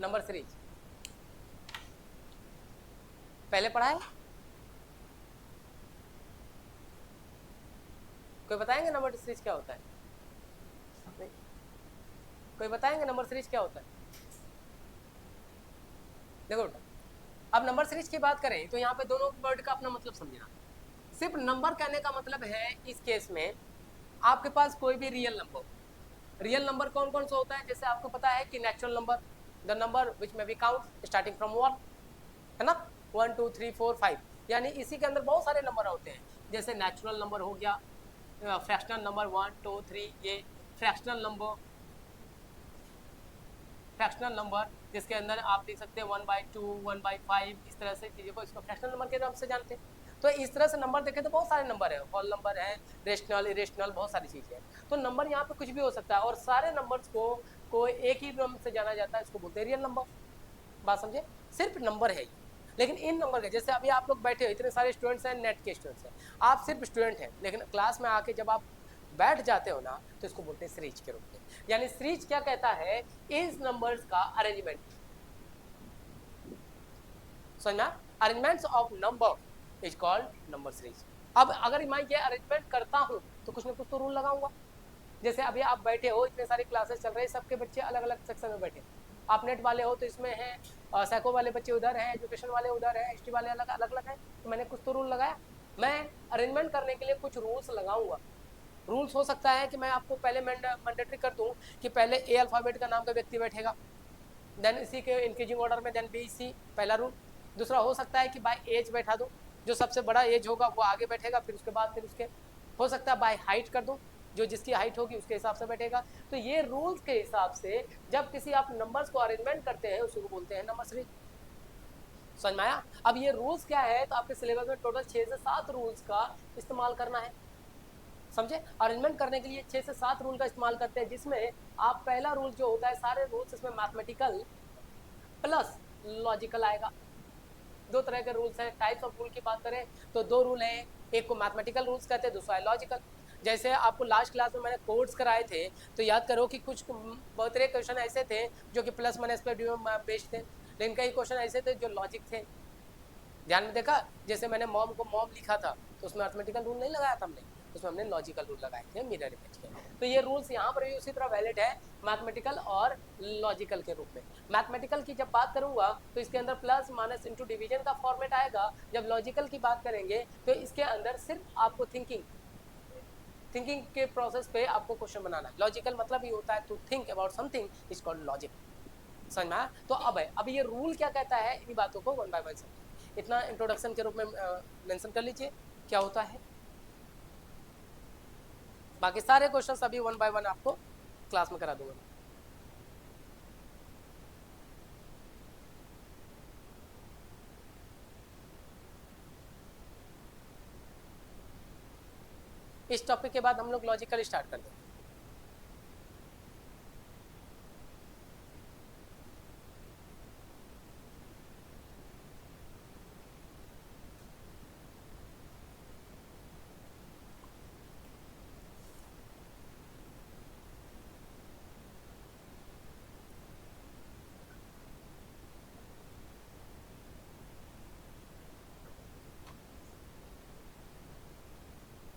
Number series पहले पढ़ा है? कोई बताएंगे नंबर सीरीज क्या होता है? नहीं? कोई बताएंगे नंबर सीरीज क्या होता है? देखो बेटा, अब नंबर सीरीज की बात करें तो यहाँ पे दोनों वर्ड का अपना मतलब समझना। सिर्फ नंबर कहने का मतलब है इस केस में आपके पास कोई भी रियल नंबर। रियल नंबर कौन कौन सा होता है? जैसे आपको पता है कि natural number, the number which में बी काउंट स्टार्टिंग फ्रॉम 1, है ना, 1 2 3 4 5, यानी इसी के अंदर बहुत सारे नंबर होते हैं। जैसे नेचुरल नंबर हो गया, फ्रैक्शनल नंबर 1 2 3, ये फ्रैक्शनल नंबर, फ्रैक्शनल नंबर जिसके अंदर आप देख सकते हैं 1/2 1/5, इस तरह से चीज़ों को इसको फ्रैक्शनल नंबर के नाम से जानते हैं। तो इस तरह से नंबर देखें तो बहुत सारे नंबर है, होल नंबर है, रेशनल इरेशनल, बहुत सारी चीज़ें हैं। तो नंबर यहाँ पे कुछ भी हो सकता है और सारे नंबर्स को एक ही नाम से जाना जाता है, इसको बोलते हैं रियल नंबर। बात समझे? सिर्फ नंबर है ये। लेकिन इन नंबर के, जैसे अभी आप लोग बैठे हो, इतने सारे स्टूडेंट्स हैं, नेट के स्टूडेंट्स हैं, आप सिर्फ स्टूडेंट हैं, लेकिन क्लास में आके जब आप बैठ जाते हो ना तो इसको बोलते हैं सीरीज के रूप में। यानी सीरीज क्या कहता है? इस नंबर्स का अरेंजमेंट, समझना, arrangements of number is called number series. अब अगर मैं ये अरेंजमेंट करता हूँ तो कुछ ना कुछ तो रूल लगाऊंगा। जैसे अभी आप बैठे हो, इतने सारी क्लासेस चल रहे हैं, सबके बच्चे अलग अलग सेक्शन में बैठे हैं। आप नेट वाले हो तो इसमें है, साइको वाले बच्चे उधर हैं, एजुकेशन वाले उधर हैं, हिस्ट्री वाले अलग अलग अलग हैं। तो मैंने कुछ तो रूल लगाया। मैं अरेंजमेंट करने के लिए कुछ रूल्स लगाऊंगा। रूल्स हो सकता है कि मैं आपको पहले मैंडेटरी कर दूं कि पहले ए अल्फाबेट का नाम का व्यक्ति बैठेगा, देन इसी के इंक्रीजिंग ऑर्डर में, देन बी सी, पहला रूल। दूसरा हो सकता है कि बाय एज बैठा दूं, जो सबसे बड़ा एज होगा वो आगे बैठेगा, फिर उसके बाद फिर उसके हो सकता है बाय हाइट कर दूं, जो जिसकी हाइट होगी उसके हिसाब से बैठेगा। तो ये रूल्स के हिसाब से जब किसी आप नंबर्स को अरेंजमेंट करते हैं उसी को बोलते हैं नंबर सीरीज। समझ में आया? अब ये रूल्स क्या है, तो आपके सिलेबस में टोटल 6 से 7 रूल्स का इस्तेमाल करना है। समझे? अरेंजमेंट करने के लिए 6 से 7 रूल का इस्तेमाल करते हैं, जिसमें आप पहला रूल जो होता है, सारे रूल्स इसमें मैथमेटिकल प्लस लॉजिकल आएगा। दो तरह के रूल्स हैं। टाइप्स ऑफ रूल की बात करें तो दो रूल हैं, एक को मैथमेटिकल रूल्स कहते हैं, दूसरा है लॉजिकल। जैसे आपको लास्ट क्लास में मैंने कोड्स कराए थे, तो याद करो कि कुछ बहुत सारे क्वेश्चन ऐसे थे जो कि प्लस माइनस पे बेस्ड थे, लेकिन कई क्वेश्चन ऐसे थे जो लॉजिक थे। ध्यान में देखा? जैसे मैंने मॉम को मॉम लिखा था तो उसमें अर्थमेटिकल रूल नहीं लगाया था हमने, उसमें हमने लॉजिकल रूल लगाए थे मिरर इमेज के। तो ये रूल्स यहाँ पर भी उसी तरह वैलिड है, मैथमेटिकल और लॉजिकल के रूप में। मैथमेटिकल की जब बात करूंगा तो इसके अंदर प्लस माइनस इंटू डिवीजन का फॉर्मेट आएगा। जब लॉजिकल की बात करेंगे तो इसके अंदर सिर्फ आपको थिंकिंग के प्रोसेस पे आपको क्वेश्चन बनाना है। लॉजिकल मतलब ये होता है to think about something is called logic. समझ में आया? तो अब ये रूल क्या कहता है, इन्हीं बातों को वन बाय वन समझिए। इतना इंट्रोडक्शन के रूप में मेंशन कर लीजिए क्या होता है। बाकी सारे क्वेश्चंस अभी वन बाय वन आपको क्लास में करा दूंगा। इस टॉपिक के बाद हम लोग लॉजिकल स्टार्ट कर देंगे।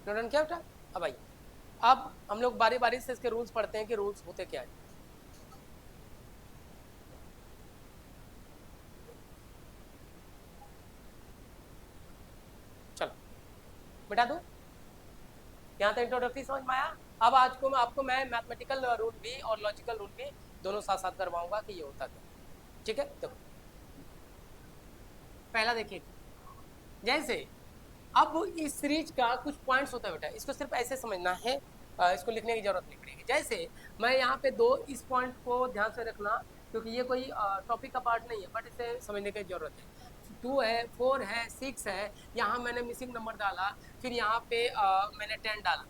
स्टूडेंट क्या बेटा? अब आइए, अब हम लोग बारी बारी से इसके रूल्स पढ़ते हैं कि रूल्स होते क्या है। चलो बेटा दो, यहाँ तक इंट्रोडक्टरी समझ में आया। अब आज को आपको मैं मैथमेटिकल रूल भी और लॉजिकल रूल भी दोनों साथ साथ करवाऊंगा कि ये होता क्या। ठीक है? देखो पहला देखिए, जैसे अब इस सीरीज का कुछ पॉइंट्स होता है बेटा, इसको सिर्फ ऐसे समझना है, इसको लिखने की जरूरत नहीं पड़ेगी। जैसे मैं यहाँ पे दो इस पॉइंट को ध्यान से रखना, क्योंकि ये कोई टॉपिक का पार्ट नहीं है, बट इसे समझने की जरूरत है। 2 है, 4 है, 6 है, यहाँ मैंने मिसिंग नंबर डाला, फिर यहाँ पे मैंने 10 डाला।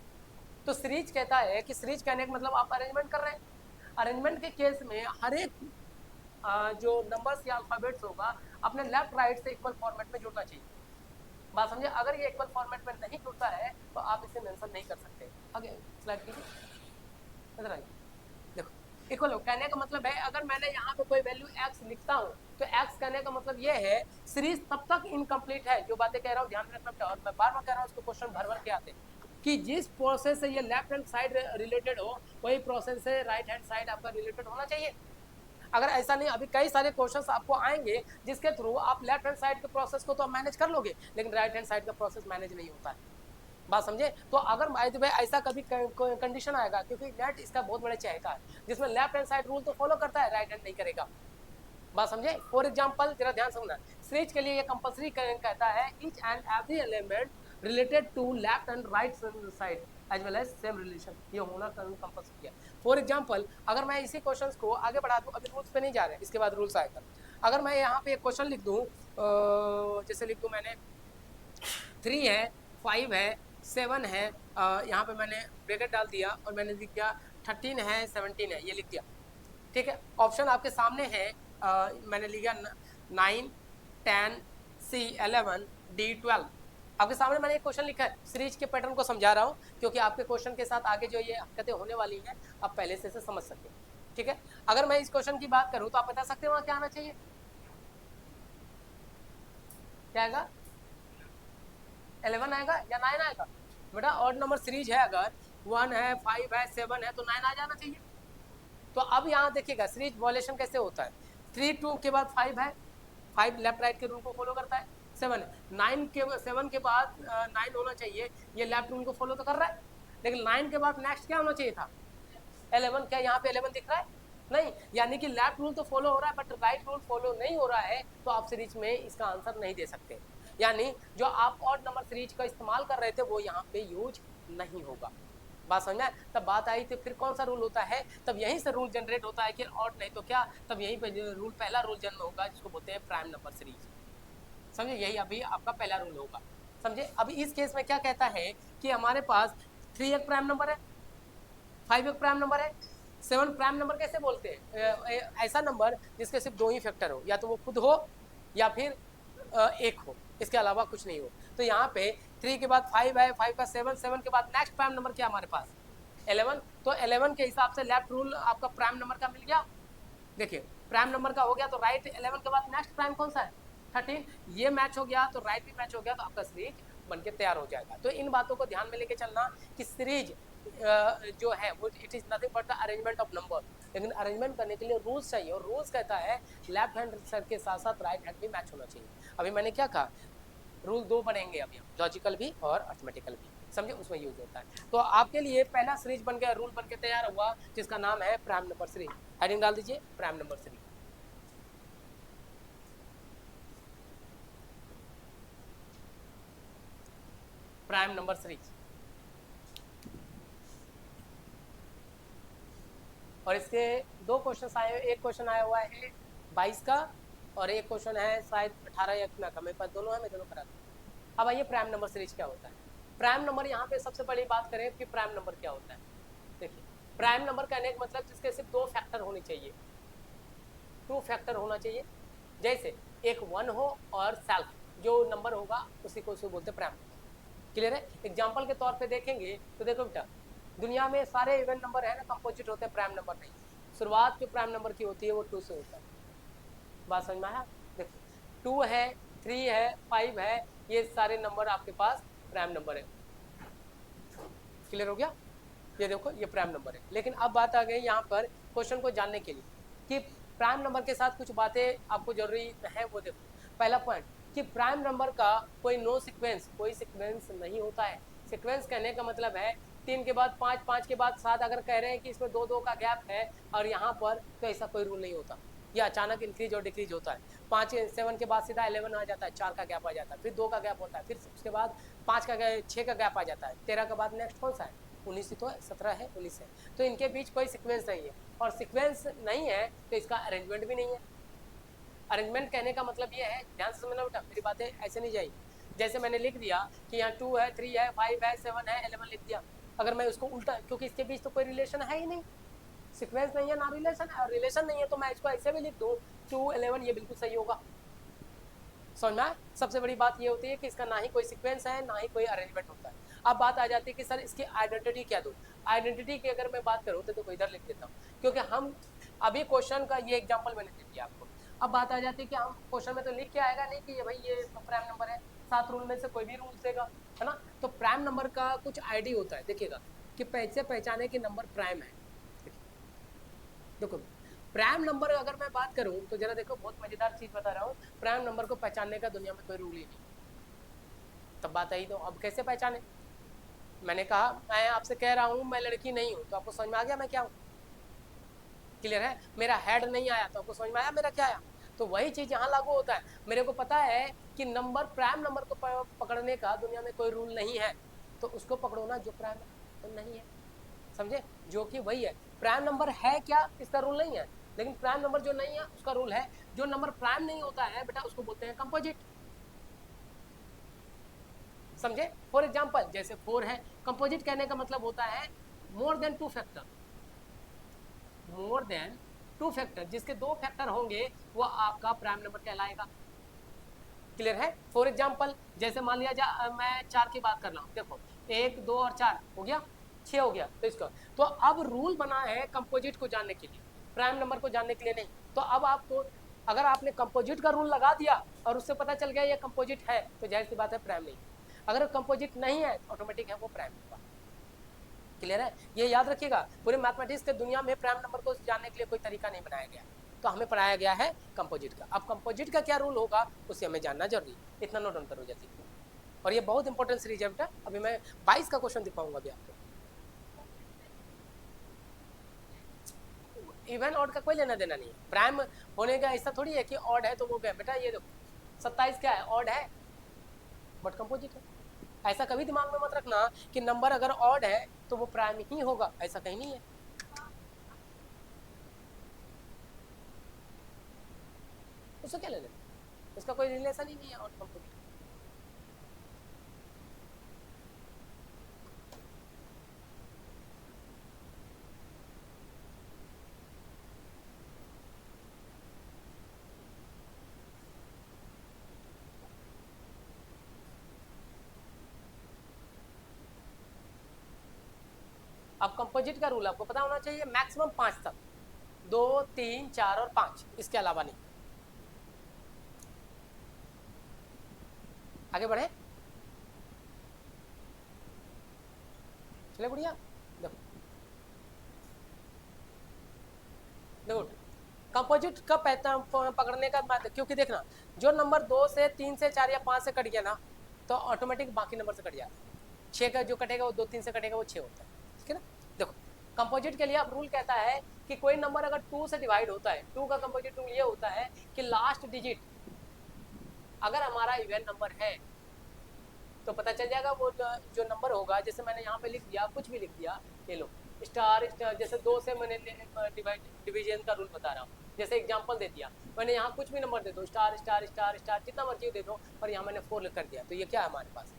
तो सीरीज कहता है कि सीरीज कहने का मतलब आप अरेंजमेंट कर रहे हैं। अरेंजमेंट के केस में हर एक जो नंबर्स या अल्फाबेट्स होगा अपने लेफ्ट राइट से इक्वल फॉर्मेट में जुड़ना चाहिए। बात समझे? अगर ये इक्वल फॉर्मेट में नहीं जुड़ता है तो आप इसे मेंशन नहीं कर सकते। आगे स्लाइड कीजिए, इधर आइए। देखो इक्वल हो, कहने का मतलब है अगर मैंने यहाँ पे कोई वैल्यू x लिखता हूँ तो x कहने का मतलब ये है सीरीज तब तक इनकम्प्लीट है, जो बातें कह रहा हूँ ध्यान में रखना, और मैं बार बार कह रहा हूँ इसको क्वेश्चन भर भर के आते हैं कि जिस प्रोसेस से ये लेफ्ट हैंड साइड रिलेटेड हो वही प्रोसेस से राइट हैंड साइड आपका रिलेटेड होना चाहिए। अगर ऐसा नहीं, अभी कई सारे क्वेश्चंस आपको आएंगे जिसके थ्रू आप लेफ्ट हैंड साइड के प्रोसेस को तो मैनेज कर लोगे लेकिन राइट हैंड साइड का प्रोसेस मैनेज नहीं होता है। बात समझे? तो अगर भाई ऐसा कभी कंडीशन आएगा, क्योंकि नेट इसका बहुत बड़ा चहेता है जिसमें लेफ्ट हैंड साइड रूल तो फॉलो करता है, राइट हैंड नहीं करेगा। बात समझे? फॉर एग्जांपल जरा ध्यान समझना, सीरीज के लिए ये कंपलसरी कहता है each and every element related to left and right side as well as same relation, ये होना कंपलसरी है। फॉर एग्जांपल अगर मैं इसी क्वेश्चंस को आगे बढ़ा दूं, अभी रूल्स पे नहीं जा रहे, इसके बाद रूल्स आएगा। अगर मैं यहाँ पे एक क्वेश्चन लिख दूं, जैसे लिख दूं मैंने 3 है, 5 है, 7 है, यहाँ पे मैंने ब्रैकेट डाल दिया और मैंने लिख दिया 13 है, 17 है, ये लिख दिया। ठीक है, ऑप्शन आपके सामने है, मैंने लिखा 9, 10, C 11, D 12। आपके सामने मैंने एक क्वेश्चन लिखा है, सीरीज के पैटर्न को समझा रहा हूँ क्योंकि आपके क्वेश्चन के साथ आगे जो ये हरकतें होने वाली हैं आप पहले से समझ सके। ठीक है, अगर मैं इस क्वेश्चन की बात करूँ तो आप बता सकते हैं वहां क्या आना चाहिए, क्या आएगा? 11 आएगा या 9 आएगा? बेटा ऑड नंबर सीरीज है, अगर 1 है, 5 है, 7 है तो 9 आ जाना चाहिए। तो अब यहाँ देखिएगा सीरीज वॉल्यूशन कैसे होता है, 3 2 के बाद 5 है, 5 लेफ्ट राइट के रूल को फॉलो करता है, 7 9 के 7 के बाद 9 होना चाहिए, ये लेफ्ट रूल को फॉलो तो कर रहा है, लेकिन 9 के बाद नेक्स्ट क्या होना चाहिए था? 11। क्या यहाँ पे 11 दिख रहा है? नहीं, यानी कि लेफ्ट रूल तो फॉलो हो रहा है बट राइट रूल फॉलो नहीं हो रहा है, तो आप सीरीज में इसका आंसर नहीं दे सकते, यानी जो आप ऑड नंबर सीरीज का इस्तेमाल कर रहे थे वो यहाँ पे यूज नहीं होगा। बात समझ में? तब बात आई थी फिर कौन सा रूल होता है, तब यहीं से रूल जनरेट होता है कि ऑड नहीं तो क्या, तब यहीं पे रूल पहला रूल जन्म होगा जिसको बोलते हैं प्राइम नंबर सीरीज। समझे? यही अभी आपका पहला रूल होगा। समझे? अभी इस केस में क्या कहता है कि हमारे पास 3 एक प्राइम नंबर है, 5 एक प्राइम नंबर है, 7 प्राइम नंबर कैसे बोलते हैं? ऐसा नंबर जिसके सिर्फ 2 ही फैक्टर हो, या तो वो खुद हो या फिर एक हो, इसके अलावा कुछ नहीं हो। तो यहाँ पे 3 के बाद 5 है, 5 का 7, 7 के बाद नेक्स्ट प्राइम नंबर क्या हमारे पास? 11। तो 11 के हिसाब से लेफ्ट रूल आपका प्राइम नंबर का मिल गया। देखिए प्राइम नंबर का हो गया तो राइट 11 के बाद नेक्स्ट प्राइम कौन सा है? 13। ये मैच हो गया तो राइट भी मैच हो गया, तो आपका सीरीज बन के तैयार हो जाएगा। तो इन बातों को ध्यान में लेके चलना कि सीरीज जो है वो it is nothing but the arrangement of number, लेकिन अरेंजमेंट करने के लिए रूल्स चाहिए, और रूल्स कहता है लेफ्ट हैंड सर के साथ साथ राइट हैंड भी मैच होना चाहिए। अभी मैंने क्या कहा, रूल 2 बनेंगे अभी, लॉजिकल भी और अर्थमेटिकल भी, समझे? उसमें यूज होता है। तो आपके लिए पहला सीरीज बन गया, रूल बन के तैयार हुआ जिसका नाम है प्राइम नंबर सीरीज। हेडिंग डाल दीजिए prime number series. Prime number series. और इसके 2 क्वेश्चन आए, एक क्वेश्चन आया हुआ है 22 का और एक क्वेश्चन है शायद 18 या इतना का, मेरे पास दोनों है, मैं दोनों करा दूँ। अब आइए प्राइम नंबर सीरीज क्या होता है। प्राइम नंबर यहाँ पे सबसे पहले बात करें कि प्राइम नंबर क्या होता है। देखिए प्राइम नंबर कहने का मतलब जिसके सिर्फ 2 फैक्टर होने चाहिए, 2 फैक्टर होना चाहिए, जैसे एक 1 हो और सेल्फ जो नंबर होगा उसी को बोलते हैं प्राइम नंबर। क्लियर है? एग्जाम्पल के तौर पे देखेंगे तो देखो बेटा, दुनिया में सारे इवन नंबर है ना कंपोजिट होते हैं, प्राइम नंबर नहीं। शुरुआत जो प्राइम नंबर की होती है वो 2 से होता है। बात समझ में आया? देखो 2 है, 3 है, 5 है, ये सारे नंबर आपके पास प्राइम नंबर है। क्लियर हो गया? ये देखो ये प्राइम नंबर है। लेकिन अब बात आ गई यहाँ पर क्वेश्चन को जानने के लिए कि प्राइम नंबर के साथ कुछ बातें आपको जरूरी है, वो देखो। पहला पॉइंट कि प्राइम नंबर का कोई नो सीक्वेंस, कोई सीक्वेंस नहीं होता है। सीक्वेंस कहने का मतलब है 3 के बाद 5, 5 के बाद 7, अगर कह रहे हैं कि इसमें 2 का गैप है और यहाँ पर, तो ऐसा कोई रूल नहीं होता। ये अचानक इंक्रीज और डिक्रीज होता है। 7 के बाद सीधा 11 आ जाता है, 4 का गैप आ जाता है, फिर 2 का गैप होता है, फिर उसके बाद 6 का गैप आ जाता है, 13 के बाद नेक्स्ट कौन सा है? 19 ही तो है, 17 है, 19 है। तो इनके बीच कोई सीक्वेंस नहीं है, और सीक्वेंस नहीं है तो इसका अरेंजमेंट भी नहीं है। अरेंजमेंट कहने का मतलब ये है, ध्यान से समझना बेटा, मेरी बातें ऐसे नहीं जाएगी। जैसे मैंने लिख दिया कि यहाँ 2 है, 3 है, 5 है, 7 है, 11 लिख दिया। अगर मैं उसको उल्टा, क्योंकि इसके बीच तो कोई रिलेशन है ही नहीं, सीक्वेंस नहीं है ना रिलेशन है, और रिलेशन नहीं है तो मैं इसको ऐसे भी लिख दूँ 2 11, ये बिल्कुल सही होगा। समझ में? सबसे बड़ी बात ये होती है कि इसका ना ही कोई सीक्वेंस है ना ही कोई अरेंजमेंट होता है। अब बात आ जाती है कि सर इसकी आइडेंटिटी क्या दूँ। आइडेंटिटी की अगर मैं बात करूँ तो देखो इधर लिख देता हूँ, क्योंकि हम अभी क्वेश्चन का ये एग्जांपल मैंने दे दिया आपको। अब बात आ जाती है कि हम क्वेश्चन में तो लिख के आएगा नहीं कि ये भाई ये प्राइम नंबर है, 7 रूल में से कोई भी रूल देगा, है ना। तो प्राइम नंबर का कुछ आईडी होता है, देखिएगा कि पैसे पहचाने कि नंबर प्राइम है। देखो प्राइम नंबर अगर मैं बात करूं तो जरा देखो, बहुत मजेदार चीज बता रहा हूँ, प्राइम नंबर को पहचानने का दुनिया में कोई रूल ही नहीं। तब बात आई तो अब कैसे पहचाने? मैंने कहा मैं आपसे कह रहा हूँ मैं लड़की नहीं हूँ, तो आपको समझ में आ गया मैं क्या हूँ? क्लियर है? मेरा हेड नहीं आया तो आपको समझ में आया मेरा क्या आया? तो वही चीज यहाँ लागू होता है। मेरे को पता है कि नंबर प्राइम नंबर को पकड़ने का दुनिया में कोई रूल नहीं है, तो उसको पकड़ो ना जो प्राइम तो नहीं है, समझे? जो कि वही है। प्राइम नंबर है क्या, इसका रूल नहीं है, लेकिन प्राइम नंबर जो नहीं है उसका रूल है। जो नंबर प्राइम नहीं होता है बेटा उसको बोलते हैं कंपोजिट, समझे? फॉर एग्जाम्पल जैसे 4 है, कंपोजिट कहने का मतलब होता है more than 2 factor, more than 2 factor, जिसके 2 फैक्टर होंगे वो आपका प्राइम नंबर कहलाएगा। क्लियर है? फॉर एग्जाम्पल जैसे मान लिया मैं 4 की बात कर रहा हूँ, देखो 1 2 और 4 हो गया, 6 हो गया, तो इसका तो अब रूल बना है कंपोजिट को जानने के लिए, प्राइम नंबर को जानने के लिए नहीं। तो अब आपको अगर आपने कंपोजिट का रूल लगा दिया और उससे पता चल गया ये कंपोजिट है, तो जाहिर सी बात है प्राइम नहीं। अगर कंपोजिट नहीं है तो ऑटोमेटिक है वो प्राइम होगा। क्लियर है? ये याद रखिएगा, पूरे मैथमेटिक्स के दुनिया में प्राइम नंबर को जानने के लिए कोई तरीका नहीं बनाया गया, तो हमें पढ़ाया गया है कंपोजिट का। अब कंपोजिट का क्या रूल होगा उसे हमें जानना जरूरी, इतना नोट डाउन करो जल्दी। और ये बहुत इंपॉर्टेंट सीरीज है बेटा, अभी मैं 22 का क्वेश्चन दिखाऊंगा अभी आपको। इवन ऑड का कोई लेना देना नहीं है, प्राइम होने का ऐसा थोड़ी है कि ऑड है तो वो बेटा ये देखो 27 क्या है, ऑड है बट कंपोजिट है। ऐसा कभी दिमाग में मत रखना कि नंबर अगर ऑड है तो वो प्राइम ही होगा, ऐसा कहीं नहीं है। उससे क्या लेना, उसका कोई रिलेशन ही नहीं है ऑड कंपोजिट। अब कंपोजिट का रूल आपको पता होना चाहिए, मैक्सिमम 5 तक, 2 3 4 और 5, इसके अलावा नहीं। आगे बढ़े, चले बढ़िया। देखो देखो कंपोजिट का पैटर्न पकड़ने का बात है, क्योंकि देखना जो नंबर 2 से 3 से 4 या 5 से कट गया ना तो ऑटोमेटिक बाकी नंबर से कट जाता है। 6 का जो कटेगा वो 2 3 से कटेगा वो 6 होता है, ठीक है ना। देखो कंपोजिट के लिए अब रूल कहता है कि कोई नंबर अगर 2 से डिवाइड होता है, 2 का कंपोजिट रूल ये होता है कि लास्ट डिजिट अगर हमारा इवन नंबर है तो पता चल जाएगा वो जो नंबर होगा, जैसे मैंने यहाँ पे लिख दिया, कुछ भी लिख दिया, ये लो स्टार स्टार, जैसे 2 से मैंने डिवीजन का रूल बता रहा हूँ, जैसे एग्जांपल दे दिया मैंने, यहाँ कुछ भी नंबर दे दो, स्टार स्टार स्टार स्टार जितना मर्जी दे दो, और यहाँ मैंने 4 लिख कर दिया, तो ये क्या है हमारे पास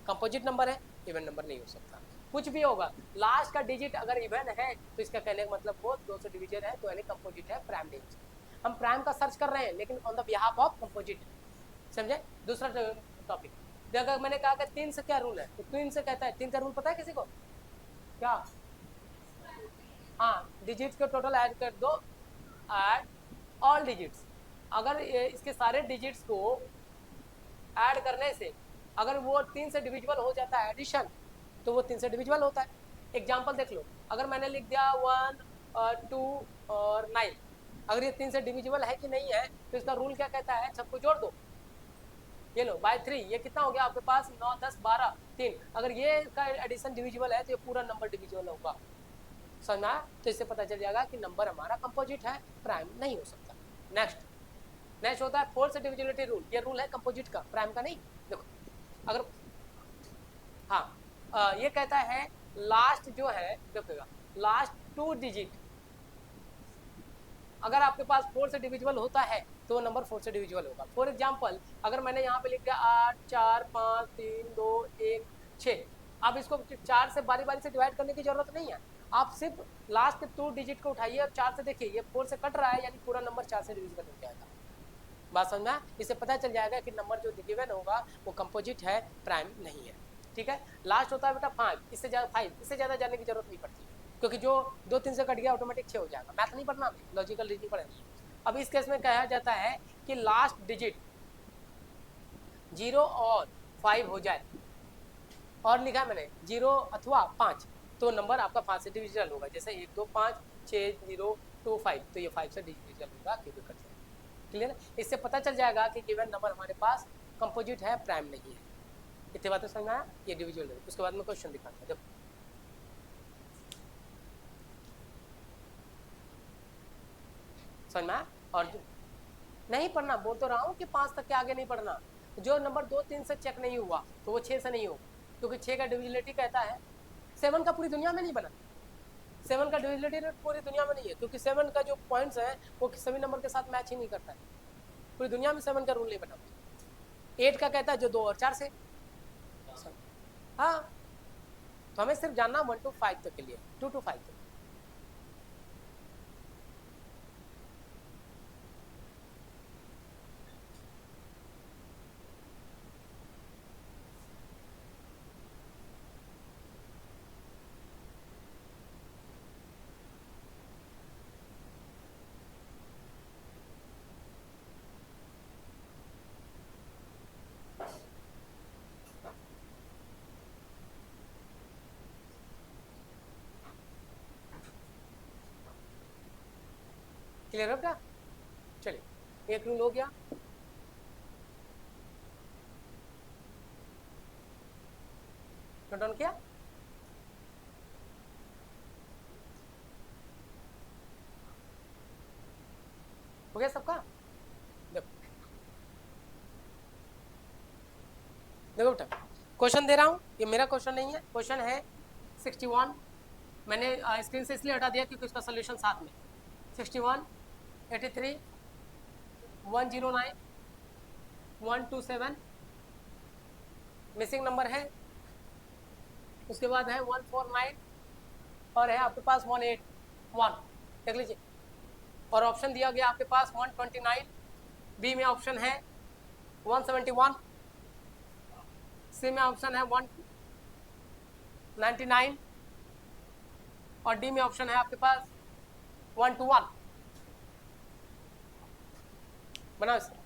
कंपोजिट नंबर है, इवन नंबर नहीं हो सकता। कुछ भी होगा लास्ट का डिजिट अगर इवन है तो इसका कहने का मतलब वो 2 से डिवीजन है, तो यानी कंपोजिट है, प्राइम नहीं हो सकता। हम प्राइम का सर्च कर रहे हैं लेकिन on the behalf of composite, समझे? दूसरा टॉपिक, अगर मैंने कहा कि 3 से क्या रूल है, तो 3 से कहता है, 3 का रूल पता है किसी को क्या? हाँ, डिजिट्स को टोटल ऐड कर दो, ऐड ऑल डिजिट्स। अगर इसके सारे डिजिट्स को ऐड करने से अगर वो 3 से डिविजिबल हो जाता है एडिशन, तो वो 3 से डिविजिबल होता है। एग्जाम्पल देख लो, अगर मैंने लिख दिया 1 2 और 9, अगर ये 3 से डिविजिबल है कि नहीं है तो इसका रूल क्या कहता है, सबको जोड़ दो, ये लो बाय 3, ये कितना हो गया आपके पास 9 10 12 3, अगर ये का एडिशन डिविजिबल है तो ये पूरा नंबर डिविजिबल होगा, समझा? तो इससे पता चल जाएगा कि नंबर हमारा कंपोजिट है, प्राइम नहीं हो सकता। नेक्स्ट होता है 4 से डिविजिबिलिटी रूल, ये रूल है कंपोजिट का, प्राइम का नहीं। देखो अगर हाँ ये कहता है लास्ट जो है, देखिएगा लास्ट 2 डिजिट अगर आपके पास 4 से डिविजिबल होता है तो वो नंबर 4 से डिविजिबल होगा। फॉर एग्जाम्पल अगर मैंने यहाँ पे लिख दिया 8 4 5 3 2 1 6, आप इसको 4 से बारी बारी से डिवाइड करने की जरूरत नहीं है, आप सिर्फ लास्ट के 2 डिजिट को उठाइए और 4 से देखिए, ये 4 से कट रहा है यानी पूरा नंबर 4 से डिविजिबल हो जाएगा। बात समझ में? इससे पता चल जाएगा कि नंबर जो गिवन होगा वो कंपोजिट है, प्राइम नहीं है, ठीक। ठीक है। लास्ट होता है बेटा 5, इससे ज़्यादा जाने की जरूरत नहीं पड़ती, क्योंकि जो 2 3 से कट गया ऑटोमेटिक 6 हो जाएगा। मैथ नहीं पढ़ना, लॉजिकल रीजनिंग पढ़ेंगे। अब इस केस में कहा जाता है कि लास्ट डिजिट 0 और 5 हो जाए, और लिखा है मैंने 0 अथवा 5, तो नंबर आपका 5 से डिविजिबल होगा। जैसे 1 2 5 6 0 2 5, तो ये 5 से डिविजिबल होगा, क्योंकि कट जाएगा। क्लियर? इससे पता चल जाएगा कि गिवन नंबर हमारे पास कंपोजिट है, प्राइम नहीं है। इतनी बातें समझ में आया? ये डिविजिबल है। उसके बाद में क्वेश्चन दिखाता हूँ, देखो समझ में आया? और नहीं पढ़ना, बोल तो रहा हूँ कि 5 तक के आगे नहीं पढ़ना। जो नंबर 2 3 से चेक नहीं हुआ तो वो 6 से नहीं होगा, क्योंकि 6 का डिविजिबिलिटी कहता है 7 का पूरी दुनिया में नहीं बना। 7 का डिविजिबिलिटी पूरी दुनिया में नहीं है, क्योंकि 7 का जो पॉइंट्स है वो सभी नंबर के साथ मैच ही नहीं करता है। पूरी दुनिया में 7 का रूल नहीं बना। 8 का कहता है जो 2 और 4 से। हाँ, तो हमें सिर्फ जानना 1 to 5 तक के लिए, 2 to 5 तक। क्लियर हो क्या? चलिए, एक रूल हो गया। नोट डाउन किया? हो गया सबका? देखो देखो बेटा, क्वेश्चन दे रहा हूँ, ये मेरा क्वेश्चन नहीं है, क्वेश्चन है 61। मैंने स्क्रीन से इसलिए हटा दिया क्योंकि उसका सोल्यूशन साथ में 61 83 109 127 मिसिंग नंबर है, उसके बाद है 149 और है आपके पास 181, देख लीजिए। और ऑप्शन दिया गया आपके पास 129, बी में ऑप्शन है 171, सी में ऑप्शन है 199 और डी में ऑप्शन है आपके पास 121। बनाओ इसे।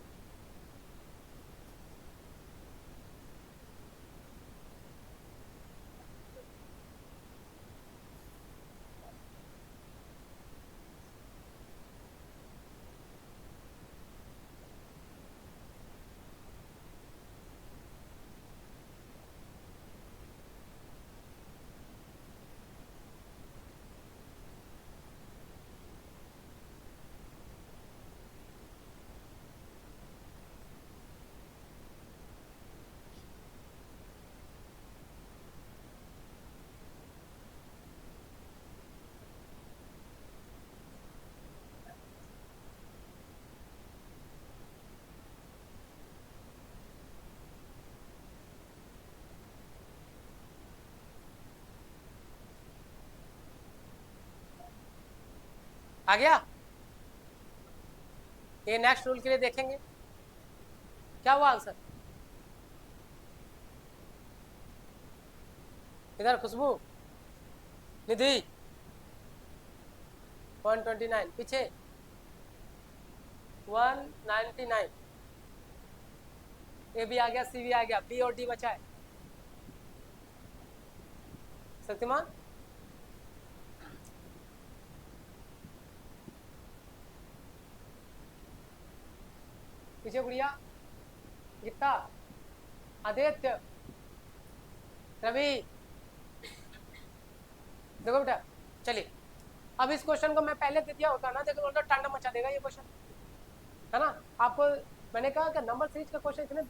आ गया? ये नेक्स्ट रूल के लिए देखेंगे क्या हुआ आंसर। इधर खुशबू, निधि 129, पीछे 199, ए भी आ गया, सी भी आ गया, बी और डी बचा है। शक्तिमान पीछे, गुड़िया, गीता, आदित्य, रवि, देखो बेटा। चलिए, अब इस क्वेश्चन को मैं पहले दे दिया होता ना, देखो उल्टा टांडा मचा देगा ये क्वेश्चन, है ना। आपको मैंने कहा कि नंबर सीरीज का क्वेश्चन इतने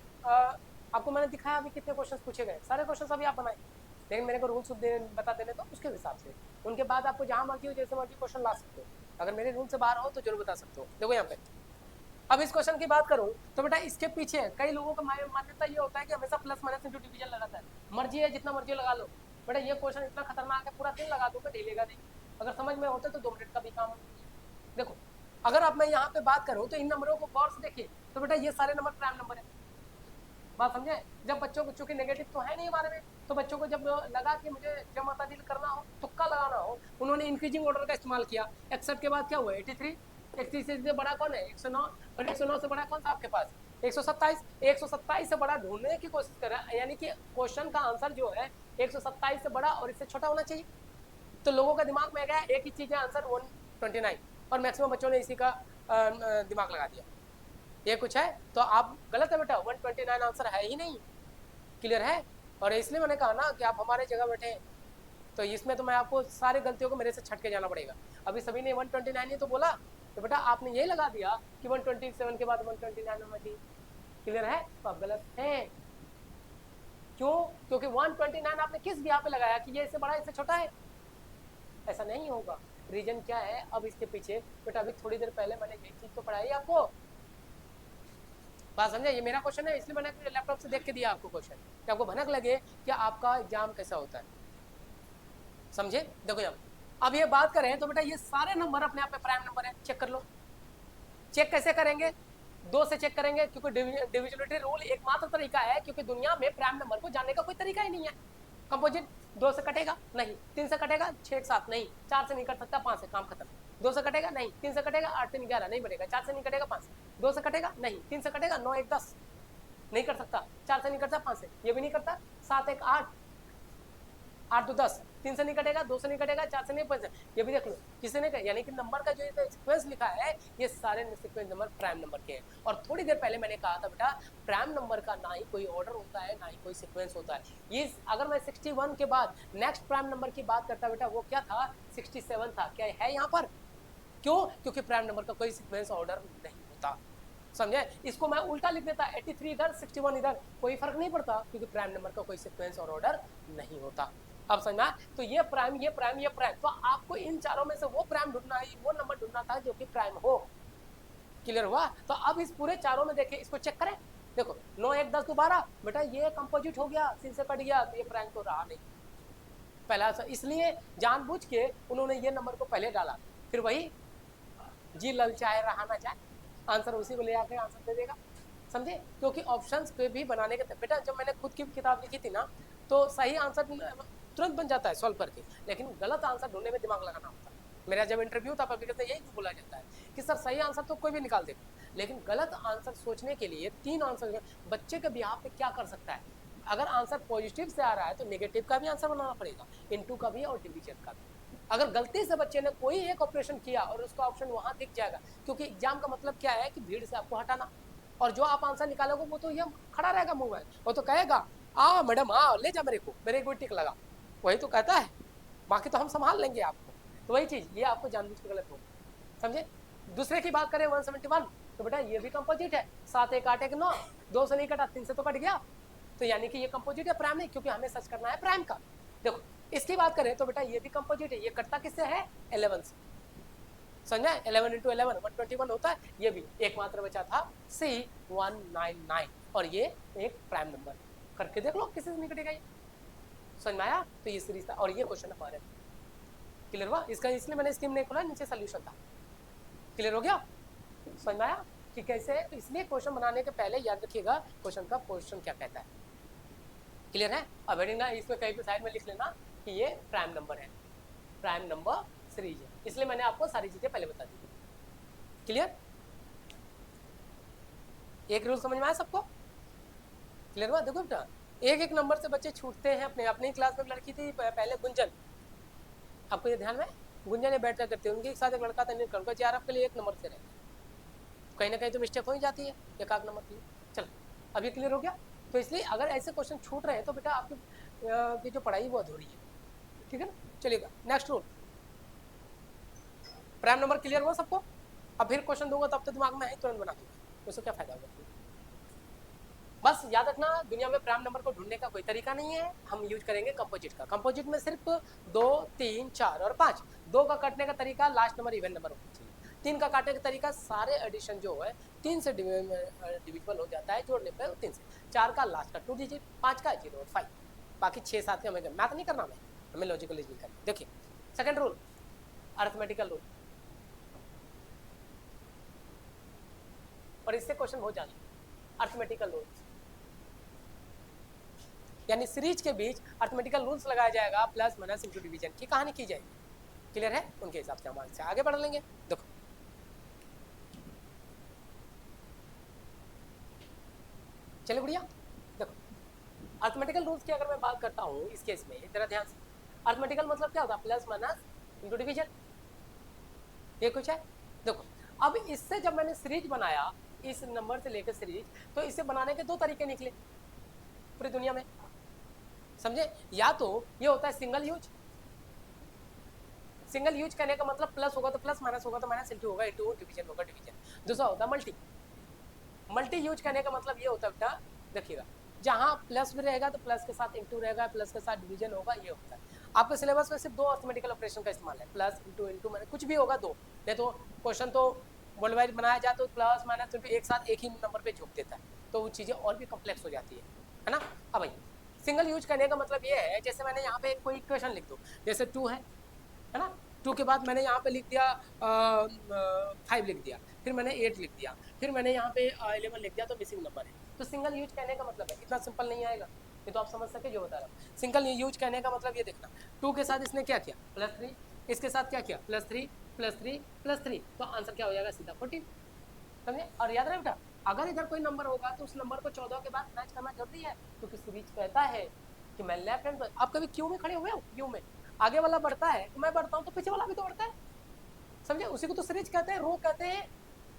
आपको मैंने दिखाया अभी कितने क्वेश्चन पूछे गए, सारे क्वेश्चन अभी आप बनाए, लेकिन मेरे को रूल्स बता देने तो उसके हिसाब से, उनके बाद आपको जहां मर्जी हो जैसे मर्जी क्वेश्चन ला सकते हो। अगर मेरे रूल से बाहर हो तो जरूर बता सकते हो। देखो यहाँ पे, अब इस क्वेश्चन की बात करूं तो बेटा इसके पीछे कई लोगों का मान्यता ये होता है कि हमेशा प्लस माइनस इंटू डिवीजन लगाता है। मर्जी है जितना मर्जी लगा लो बेटा, ये क्वेश्चन इतना खतरनाक है, पूरा दिन लगा दूंगा ढीलेगा नहीं। अगर समझ में होते तो 2 मिनट का भी काम। देखो, अगर आप मैं यहाँ पे बात करूँ तो इन नंबरों को गौर से देखिए, तो बेटा ये सारे नंबर प्राइम नंबर है, बात समझे? जब बच्चों को, चूंकि नेगेटिव तो है नहीं हमारे में, तो बच्चों को जब लगा कि मुझे जमा तादील करना हो, तुक्का लगाना हो, उन्होंने इंक्रीजिंग ऑर्डर का इस्तेमाल किया। 61 के बाद क्या हुआ? 83। 31 से बड़ा कौन है? 109। और 109 से बड़ा कौन था आपके पास? 127। 127 से बड़ा ढूंढने की कोशिश कर रहा है, यानी कि क्वेश्चन का आंसर जो है 127 से बड़ा और इससे छोटा होना चाहिए। तो लोगों का दिमाग में गया एक ही चीज है आंसर 129, और मैक्सिमम बच्चों ने इसी का दिमाग लगा दिया। ये कुछ है तो आप गलत है बेटा, 129 आंसर है ही नहीं। क्लियर है? और इसलिए मैंने कहा ना कि आप हमारे जगह बैठे हैं, तो इसमें तो मैं आपको सारी गलतियों को मेरे से छट के जाना पड़ेगा। अभी सभी ने 129 ही तो बोला, तो बेटा आपने यही लगा दिया कि 127 के बाद 129 होना चाहिए। क्लियर है? तो आप गलत हैं। क्यों? क्योंकि 129 आपने किस बिहार पे लगाया कि ये इससे बड़ा इससे छोटा है? ऐसा नहीं होगा। रीजन क्या है अब इसके पीछे? बेटा अभी थोड़ी देर पहले मैंने यही चीज तो पढ़ाई आपको। बात समझे? ये मेरा क्वेश्चन है, इसलिए मैंने लैपटॉप से देख के दिया आपको क्वेश्चन, कि आपको भनक लगे कि आपका एग्जाम कैसा होता है। समझे? देखो यहाँ अब ये बात करें तो बेटा ये सारे नंबर अपने आप में प्राइम नंबर है, चेक कर लो। चेक कैसे करेंगे? 2 से चेक करेंगे, क्योंकि डिविजिबिलिटी रूल एकमात्र तरीका है, क्योंकि दुनिया में प्राइम नंबर को जानने का कोई तरीका ही नहीं है। कंपोजिट 2 से कटेगा नहीं, 3 से कटेगा 6 एक साथ नहीं, 4 से नहीं कट सकता, 5 से काम खत्म। 2 से कटेगा नहीं, 3 से कटेगा 8 3 11 नहीं बनेगा, 4 से नहीं कटेगा 5 से, 2 से कटेगा नहीं, 3 से कटेगा 9 1 10 नहीं कर सकता, 4 से नहीं करता 5 से ये भी नहीं करता, 7 1 8 8 2 10, 3 से नहीं कटेगा, 2 से नहीं कटेगा, 4 से नहीं 5 ये भी देख लो किसी ने, यानी कि नंबर का जो सीक्वेंस लिखा है ये सारे सीक्वेंस नंबर प्राइम नंबर के हैं। और थोड़ी देर पहले मैंने कहा था बेटा प्राइम नंबर का ना ही कोई ऑर्डर होता है ना ही कोई सीक्वेंस होता है। ये अगर मैं 61 के बाद नेक्स्ट प्राइम नंबर की बात करता बेटा, वो क्या था? 67 था। क्या है यहाँ पर? क्यों? क्योंकि प्राइम नंबर का कोई सीक्वेंस ऑर्डर नहीं होता। समझे? इसको मैं उल्टा लिख देता, 83 इधर 61 इधर, कोई फर्क नहीं पड़ता, क्योंकि प्राइम नंबर का कोई सीक्वेंस और ऑर्डर नहीं होता। अब समझना? तो ये प्राइम ये प्राइम ये प्राइम, तो आपको इन चारों में से वो प्राइम ढूंढना है, वो नंबर ढूंढना था जो कि प्राइम हो। क्लियर हुआ? तो अब इस पूरे चारों में देखिए, इसको चेक करें। देखो 9 1 10 12 बेटा ये कंपोजिट हो गया, सिन से कट गया, तो ये प्राइम तो रहा नहीं पहला, इसलिए जानबूझ के उन्होंने ये नंबर को पहले डाला। फिर वही जी ललचाए रहा ना जाए, आंसर उसी को ले आकर आंसर दे देगा। समझे? क्योंकि ऑप्शंस पे भी बनाने के बेटा जब मैंने खुद की किताब लिखी थी ना, तो सही आंसर तुरंत बन जाता है सॉल्व करके, लेकिन गलत आंसर ढूंढने में दिमाग लगाना होता है। मेरा जब इंटरव्यू था पब्लिक से, यही बोला जाता है कि सर सही आंसर तो कोई भी निकाल देगा, लेकिन गलत आंसर सोचने के लिए 3 आंसर बच्चे के बिहाफ पे क्या कर सकता है। अगर आंसर पॉजिटिव से आ रहा है तो नेगेटिव का भी आंसर बनाना पड़ेगा, इनटू का भी और डिवीजन का भी। अगर गलती से बच्चे ने कोई एक ऑपरेशन किया और उसका ऑप्शन वहां दिख जाएगा, क्योंकि एग्जाम का मतलब क्या है कि भीड़ से आपको हटाना, और जो आप आंसर निकालोगे वो तो ये खड़ा रहेगा मुंह में, वो तो कहेगा आ मैडम आ ले जा मेरे को, मेरे को टिक लगा, वही तो कहता है, बाकी तो हम संभाल लेंगे आपको। तो वही चीज ये आपको जानबूझ के गलत होगा। समझे? दूसरे की बात करें 171, तो बेटा ये भी कंपोजिट है, 7 1 8 1 9, 2 से नहीं कटा, 3 से तो कट गया, तो यानी कि ये कंपोजिट है, प्राइम नहीं, क्योंकि हमें सर्च करना है प्राइम का। देखो इसकी बात करें तो बेटा ये भी कंपोजिट है, ये कटता किससे है? 11 से। समझा? 11 × 11 121 होता है, ये भी एकमात्र बचा था C199, और ये एक प्राइम नंबर करके देख लो किसी से नहीं कटेगा ये। समझ में आया? तो ये सीरीज था और ये क्वेश्चन हमारे। क्लियर हुआ? इसका इसलिए मैंने स्कीम नहीं खोला, नीचे सोल्यूशन था। क्लियर हो गया? समझ में आया कि कैसे है? तो इसलिए क्वेश्चन बनाने के पहले याद रखिएगा क्वेश्चन का क्वेश्चन क्या कहता है। क्लियर है? अब हेडिंग ना इसमें कहीं पे साइड में लिख लेना कि ये प्राइम नंबर है, प्राइम नंबर सीरीज है, इसलिए मैंने आपको सारी चीजें पहले बता दी। क्लियर? एक रूल समझ में आया सबको? क्लियर हुआ? देखो बेटा एक एक नंबर से बच्चे छूटते हैं। अपने क्लास में लड़की थी पहले गुंजन, आपको ये ध्यान में, गुंजन ने बैठा करते हैं, उनके साथ एक लड़का था नीलकंठ, को 4 आपके लिए 1 नंबर से रहे, कहीं ना कहीं तो मिस्टेक हो ही जाती है एक आध नंबर की। चलो अब ये क्लियर हो गया? तो इसलिए अगर ऐसे क्वेश्चन छूट रहे हैं तो बेटा आपकी जो पढ़ाई वो अधूरी है। ठीक है ना? चलिएगा next rule, prime number clear हुआ सबको? अब फिर क्वेश्चन दूंगा तब तो दिमाग में है, तुरंत बना दूंगा, उससे क्या फायदा होगा? बस याद रखना दुनिया में प्राइम नंबर को ढूंढने का कोई तरीका नहीं है, हम यूज करेंगे कंपोजिट का। कंपोजिट में सिर्फ 2 3 4 और 5, 2 का काटने का तरीका लास्ट नंबर इवन नंबर होना चाहिए, 3 का काटने का तरीका सारे एडिशन जो है 3 से डिविजिबल हो जाता है, जोड़ने पर 3 से, 4 का लास्ट का 2 डिजिट, 5 का 0 और 5, बाकी 6 7 के हमें मैथ नहीं करना, हमें लॉजिकल रीजनिंग करना। देखिए सेकंड रूल अरिथमेटिकल रूल, और इससे क्वेश्चन हो जाना अरिथमेटिकल रूल। यानी सीरीज के बीच अर्थमेटिकल रूल्स लगाया जाएगा, प्लस माइनस इंटू डिवीजन की कहानी की जाएगी। क्लियर है? उनके हिसाब से हम आगे बढ़ लेंगे। देखो चलो गुड़िया, देखो अर्थमेटिकल रूल्स की अगर मैं बात करता हूँ इस केस में जरा ध्यान से, अर्थमेटिकल मतलब क्या होता है? प्लस माइनस इंटू डिवीजन, ये कुछ है। देखो अब इससे जब मैंने सीरीज बनाया इस नंबर से लेकर सीरीज, तो इसे बनाने के दो तरीके निकले पूरी दुनिया में, समझे? या तो ये होता है सिंगल यूज, सिंगल यूज करने का मतलब प्लस होगा तो प्लस, माइनस होगा तो माइनस, इंटू होगा इंटू, डिवीजन होगा डिवीजन। दूसरा होता है मल्टी, मल्टी यूज करने का मतलब ये होता है बेटा, देखिएगा जहाँ प्लस भी रहेगा तो प्लस के साथ इंटू रहेगा, प्लस के साथ डिवीजन होगा, ये होता है। आपके सिलेबस में सिर्फ दो अर्थमेटिकल ऑपरेशन का इस्तेमाल है, प्लस इंटू इंटू माइनस, कुछ भी होगा दो, नहीं तो क्वेश्चन तो वर्ल्ड वाइड बनाया जाए तो प्लस माइनस इंटू एक साथ एक ही नंबर पे झोंक देता है, तो वो चीज़ें और भी कॉम्प्लेक्स हो जाती है ना। अब भाई सिंगल यूज करने का मतलब ये है, जैसे मैंने यहाँ पे कोई इक्वेशन लिख दो, जैसे 2 है ना, 2 के बाद मैंने यहाँ पे लिख दिया 5 लिख दिया, फिर मैंने 8 लिख दिया, फिर मैंने यहाँ पे 11 लिख दिया, तो मिसिंग नंबर है। तो सिंगल यूज कहने का मतलब है, इतना सिंपल नहीं आएगा, ये तो आप समझ सके जो बता रहा हूँ। सिंगल यूज कहने का मतलब ये देखना, 2 के साथ इसने क्या किया +3, इसके साथ क्या किया +3 +3 +3, तो आंसर क्या हो जाएगा सीधा 14, समझे? और याद रहे बेटा, अगर इधर कोई नंबर होगा तो उस नंबर को 14 के बाद मैच करना जरूरी है, क्योंकि सीरीज कहता है कि मैं लेफ्ट हैंड, आप कभी क्यू में खड़े हुए हो, क्यू में आगे वाला बढ़ता है तो मैं बढ़ता हूँ तो पीछे वाला भी तो बढ़ता है, समझे? उसी को तो सीरीज कहते हैं, रो कहते हैं,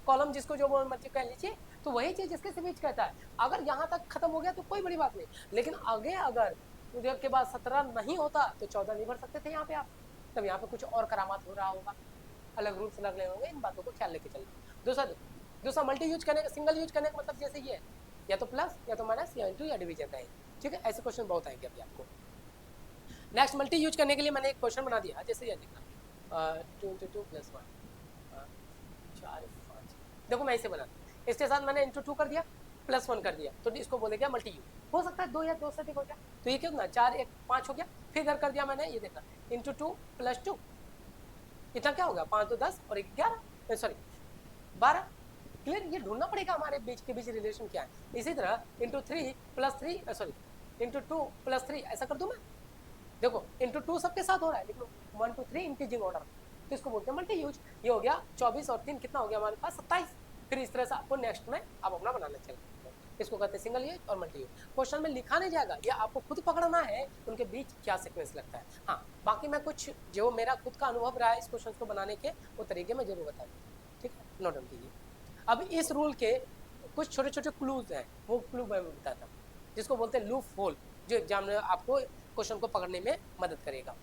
कॉलम जिसको जो मर्जी कह लीजिए, तो वही चीज जिसके सीरीज कहता है। अगर यहाँ तक खत्म हो गया तो कोई बड़ी बात नहीं, लेकिन आगे अगर उधर के बाद 17 नहीं होता तो 14 नहीं भर सकते थे यहाँ पे आप, तब यहाँ पे कुछ और करामात हो रहा होगा, अलग रूल्स लग रहे होंगे, इन बातों को ख्याल लेके चलना। दूसरा मल्टी यूज करने का, सिंगल यूज करने का मतलब जैसे ये है, या तो प्लस या तो माइनस या इंटू या डिवीजन रहेगा, ठीक है? ऐसे क्वेश्चन बहुत आएंगे अभी आपको। नेक्स्ट मल्टी यूज करने के लिए मैंने एक क्वेश्चन बना दिया, जैसे ये देखना 2 × 2 + 1 4 5, देखो मैं इसे बना, इसके साथ मैंने इंटू 2 कर दिया, +1 कर दिया, तो इसको बोलेगा मल्टी यूज। हो सकता है 2 या 2 से अधिक हो गया, तो ये क्या होगा 4 1 5 हो गया, फिर इधर कर दिया मैंने, ये देखना इंटू 2 + 2, इतना क्या होगा 5 तो 10 और 1 11, सॉरी 12। क्लियर? ये ढूंढना पड़ेगा हमारे बीच के बीच रिलेशन क्या है। इसी तरह इंटू 3 + 3 सॉरी इंटू 2 + 3 ऐसा कर दूं मैं, देखो इंटू 2 सबके साथ हो रहा है, लेकिन 1 2 3 इंटीजिंग ऑर्डर, तो इसको बोलते हैं मल्टी यूज। ये हो गया 24 और 3 कितना हो गया हमारे पास 27। फिर इस तरह से आपको नेक्स्ट में आप अपना बनाना चलेगा, इसको कहते हैं सिंगल यूज और मल्टी यूज। क्वेश्चन में लिखा नहीं जाएगा, ये आपको खुद पकड़ना है उनके बीच क्या सीक्वेंस लगता है। हाँ बाकी मैं कुछ जो मेरा खुद का अनुभव रहा है इस क्वेश्चन को बनाने के, वो तरीके मैं जरूर बता दूँ, ठीक है? नोट डाउन कीजिए। अब इस रूल के कुछ छोटे छोटे क्लूज हैं, वो क्लू मैं बताता हूँ, जिसको बोलते हैं लूप होल, जो एग्जाम में आपको क्वेश्चन को पकड़ने में मदद करेगा।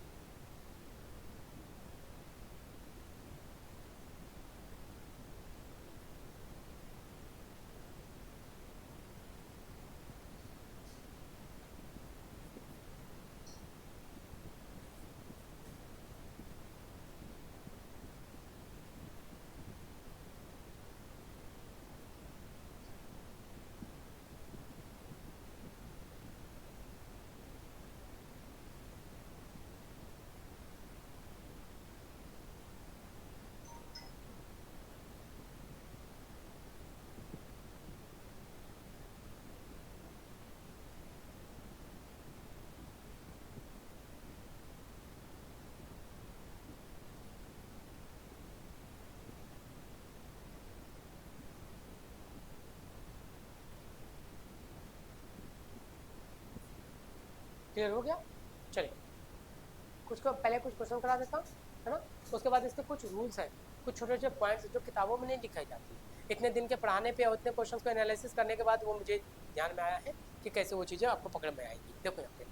क्लियर हो गया? चलिए कुछ को पहले कुछ क्वेश्चन करा देता हूँ, है ना? उसके बाद इसके कुछ रूल्स हैं, कुछ छोटे छोटे पॉइंट्स जो किताबों में नहीं दिखाई जाती, इतने दिन के पढ़ाने पे और इतने क्वेश्चन को एनालिसिस करने के बाद वो मुझे ध्यान में आया है कि कैसे वो चीज़ें आपको पकड़ में आएगी। देखो यहाँ पे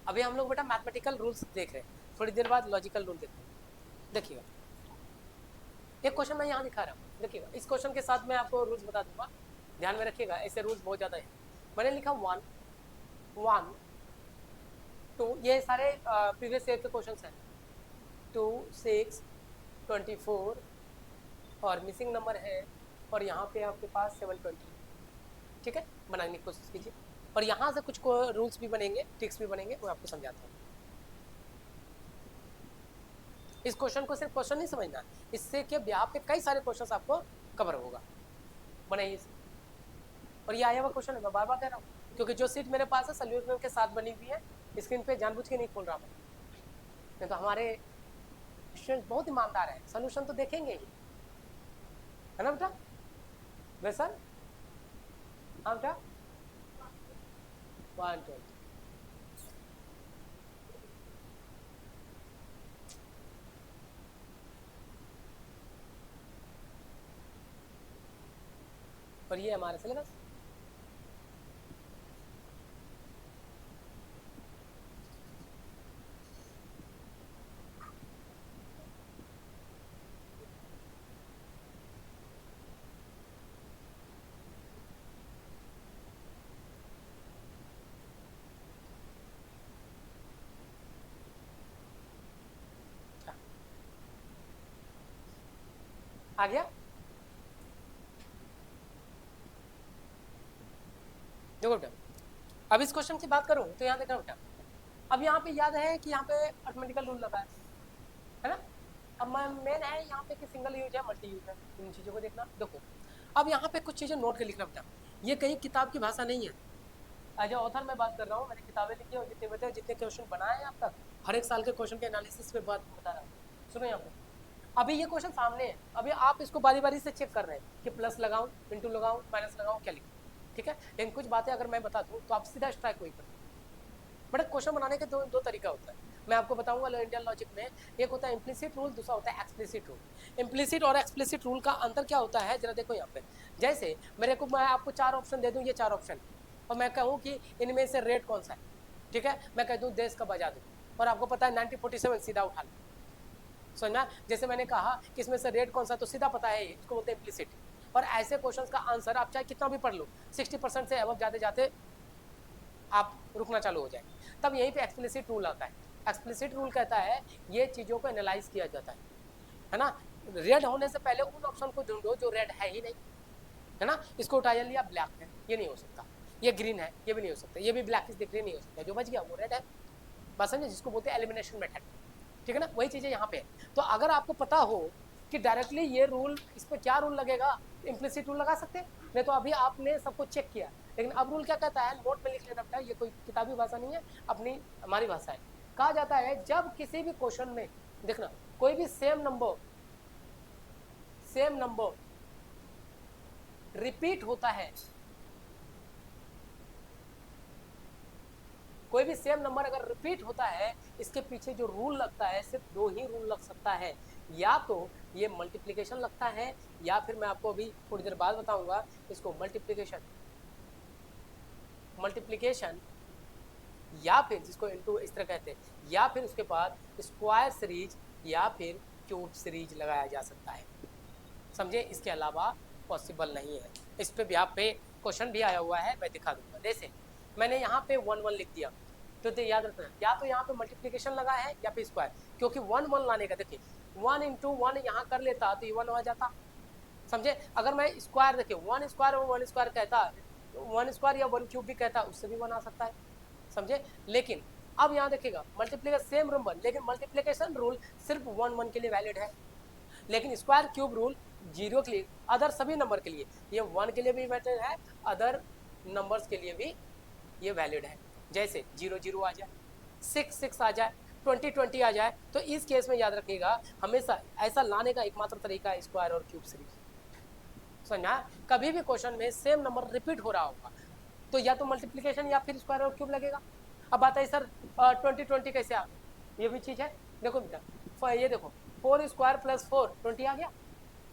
अभी हम लोग बेटा मैथमेटिकल रूल्स देख रहे हैं, थोड़ी देर बाद लॉजिकल रूल देखते हैं। देखिएगा एक क्वेश्चन मैं यहाँ दिखा रहा हूँ, देखिएगा इस क्वेश्चन के साथ मैं आपको रूल्स बता दूंगा, ध्यान में रखिएगा, ऐसे रूल्स बहुत ज़्यादा हैं। मैंने लिखा 1 1 2, ये सारे प्रीवियस ईयर के क्वेश्चन हैं, 2 6 24 और मिसिंग नंबर है, और यहाँ पे आपके पास 720, ठीक है? बनाने की कोशिश कीजिए, और यहाँ से कुछ रूल्स भी बनेंगे, ट्रिक्स भी बनेंगे, वो आपको समझाता हूँ। इस क्वेश्चन को सिर्फ क्वेश्चन नहीं समझना, इससे के ब्याह पे कई सारे क्वेश्चन आपको कवर होगा। बनाइए, और ये आया हुआ क्वेश्चन है, मैं बार बार कह रहा हूँ, क्योंकि जो सीट मेरे पास है सोल्यूशन के साथ बनी हुई है, स्क्रीन पे जानबूझ के नहीं खोल रहा मैं, नहीं तो हमारे स्टूडेंट बहुत ईमानदार है, सोल्यूशन तो देखेंगे ही, है ना बेटा? वैसा हाँ बेटा 120 और ये हमारा सिलेबस। आ गया? देखो बेटा, अब इस क्वेश्चन की बात करूं तो यहाँ देखना बेटा, अब यहाँ पे याद है कि यहाँ पे अर्थमेटिकल रूल लगा है ना? अब मेन है यहाँ पे कि सिंगल यूज है मल्टी यूज है, इन चीज़ों को देखना। देखो अब यहाँ पे कुछ चीज़ें नोट कर लिखना बेटा, ये कहीं किताब की भाषा नहीं है, एज ए ऑथर मैं बात कर रहा हूँ, मैंने किताबें लिखी और जितने बचे जितने क्वेश्चन बनाए हैं अब तक, हर एक साल के क्वेश्चन के एनालिसिस पे बात बता रहा हूँ। सुनो यहाँ पे, अभी ये क्वेश्चन सामने है, अभी आप इसको बारी बारी से चेक कर रहे हैं कि प्लस लगाऊं, इंटू लगाऊं, माइनस लगाऊं, क्या लिखूं, ठीक है? लेकिन कुछ बातें अगर मैं बता दूं तो आप सीधा स्ट्राइक वही करें। बट क्वेश्चन बनाने के दो तरीका होता है, मैं आपको बताऊंगा इंडियन लॉजिक में। एक होता है इम्प्लिसिट रूल, दूसरा होता है एक्सप्लिसिट रूल। इम्प्लिसिट और एक्सप्लिसिट रूल का अंतर क्या होता है जरा देखो यहाँ पे, जैसे मैं आपको 4 ऑप्शन दे दूँ, ये 4 ऑप्शन, और मैं कहूँ कि इनमें से रेट कौन सा है, ठीक है? मैं कह दूँ देश का बजा दूँ, और आपको पता है 1947 सीधा उठा लो, समझना? जैसे मैंने कहा कि इसमें से रेट कौन सा, तो सीधा पता है, इसको बोलते हैं इम्प्लिसिट। और ऐसे क्वेश्चंस का आंसर आप चाहे कितना भी पढ़ लो, 60% से अब जाते जाते आप रुकना चालू हो जाएंगे। तब यहीं पे एक्सप्लिसिट रूल आता है। एक्सप्लिसिट रूल कहता है ये चीज़ों को एनालाइज किया जाता है ना? रेड होने से पहले उन ऑप्शन को ढूंढो जो रेड है ही नहीं, है ना? इसको उठा लिया, ब्लैक है, ये नहीं हो सकता, ये ग्रीन है, ये भी नहीं हो सकता, ये भी ब्लैक दिख रही नहीं हो सकता, जो बच गया वो रेड है, बस समझे? जिसको बोलते हैं एलिमिनेशन मेथड, ठीक है ना? वही चीज़ें यहाँ पे है। तो अगर आपको पता हो कि डायरेक्टली ये रूल, इस पर क्या रूल लगेगा, इम्प्लिसिट रूल लगा सकते हैं, नहीं तो अभी आपने सबको चेक किया, लेकिन अब रूल क्या कहता है, नोट में लिख लेना बेटा, ये कोई किताबी भाषा नहीं है, अपनी हमारी भाषा है। कहा जाता है जब किसी भी क्वेश्चन में देखना कोई भी सेम नंबर रिपीट होता है, कोई भी सेम नंबर अगर रिपीट होता है, इसके पीछे जो रूल लगता है सिर्फ 2 ही रूल लग सकता है, या तो ये मल्टीप्लिकेशन लगता है, या फिर मैं आपको अभी थोड़ी देर बाद बताऊंगा इसको मल्टीप्लिकेशन, या फिर जिसको इनटू इस तरह कहते हैं, या फिर उसके बाद स्क्वायर सीरीज या फिर क्यूब सीरीज लगाया जा सकता है, समझे? इसके अलावा पॉसिबल नहीं है। इस पे भी आप पे क्वेश्चन भी आया हुआ है, मैं दिखा दूंगा। जैसे मैंने यहाँ पे 1 1 लिख दिया, तो याद रखना या तो यहाँ पे मल्टीप्लिकेशन लगा है या फिर स्क्वायर, क्योंकि 1 1 लाने का, देखिए 1 इंटू 1 यहाँ कर लेता तो ये 1 आ जाता, समझे? अगर मैं स्क्वायर देखिए 1 स्क्वायर और 1 स्क्वायर कहता, 1 स्क्वायर या 1 क्यूब भी कहता, उससे भी 1 आ सकता है, समझे? लेकिन अब यहाँ देखिएगा मल्टीप्लिकेशन सेम नंबर, लेकिन मल्टीप्लिकेशन रूल सिर्फ 1 1 के लिए वैलिड है, लेकिन स्क्वायर क्यूब रूल 0 के लिए, अदर सभी नंबर के लिए, ये 1 के लिए भी वैलिड है, अदर नंबर्स के लिए भी ये वैलिड है। जैसे 0 0 आ जाए, 6 6 आ जाए, 20 20 आ जाए, तो इस केस में याद रखिएगा हमेशा ऐसा लाने का एकमात्र तरीका है स्क्वायर और क्यूब सीरीज, समझा? कभी भी क्वेश्चन में सेम नंबर रिपीट हो रहा होगा तो या तो मल्टीप्लिकेशन या फिर स्क्वायर और क्यूब लगेगा। अब बात है सर 20 20 कैसे आ गया, ये भी चीज़ है। देखो बेटा ये देखो 4 स्क्वायर प्लस 4 20 आ गया,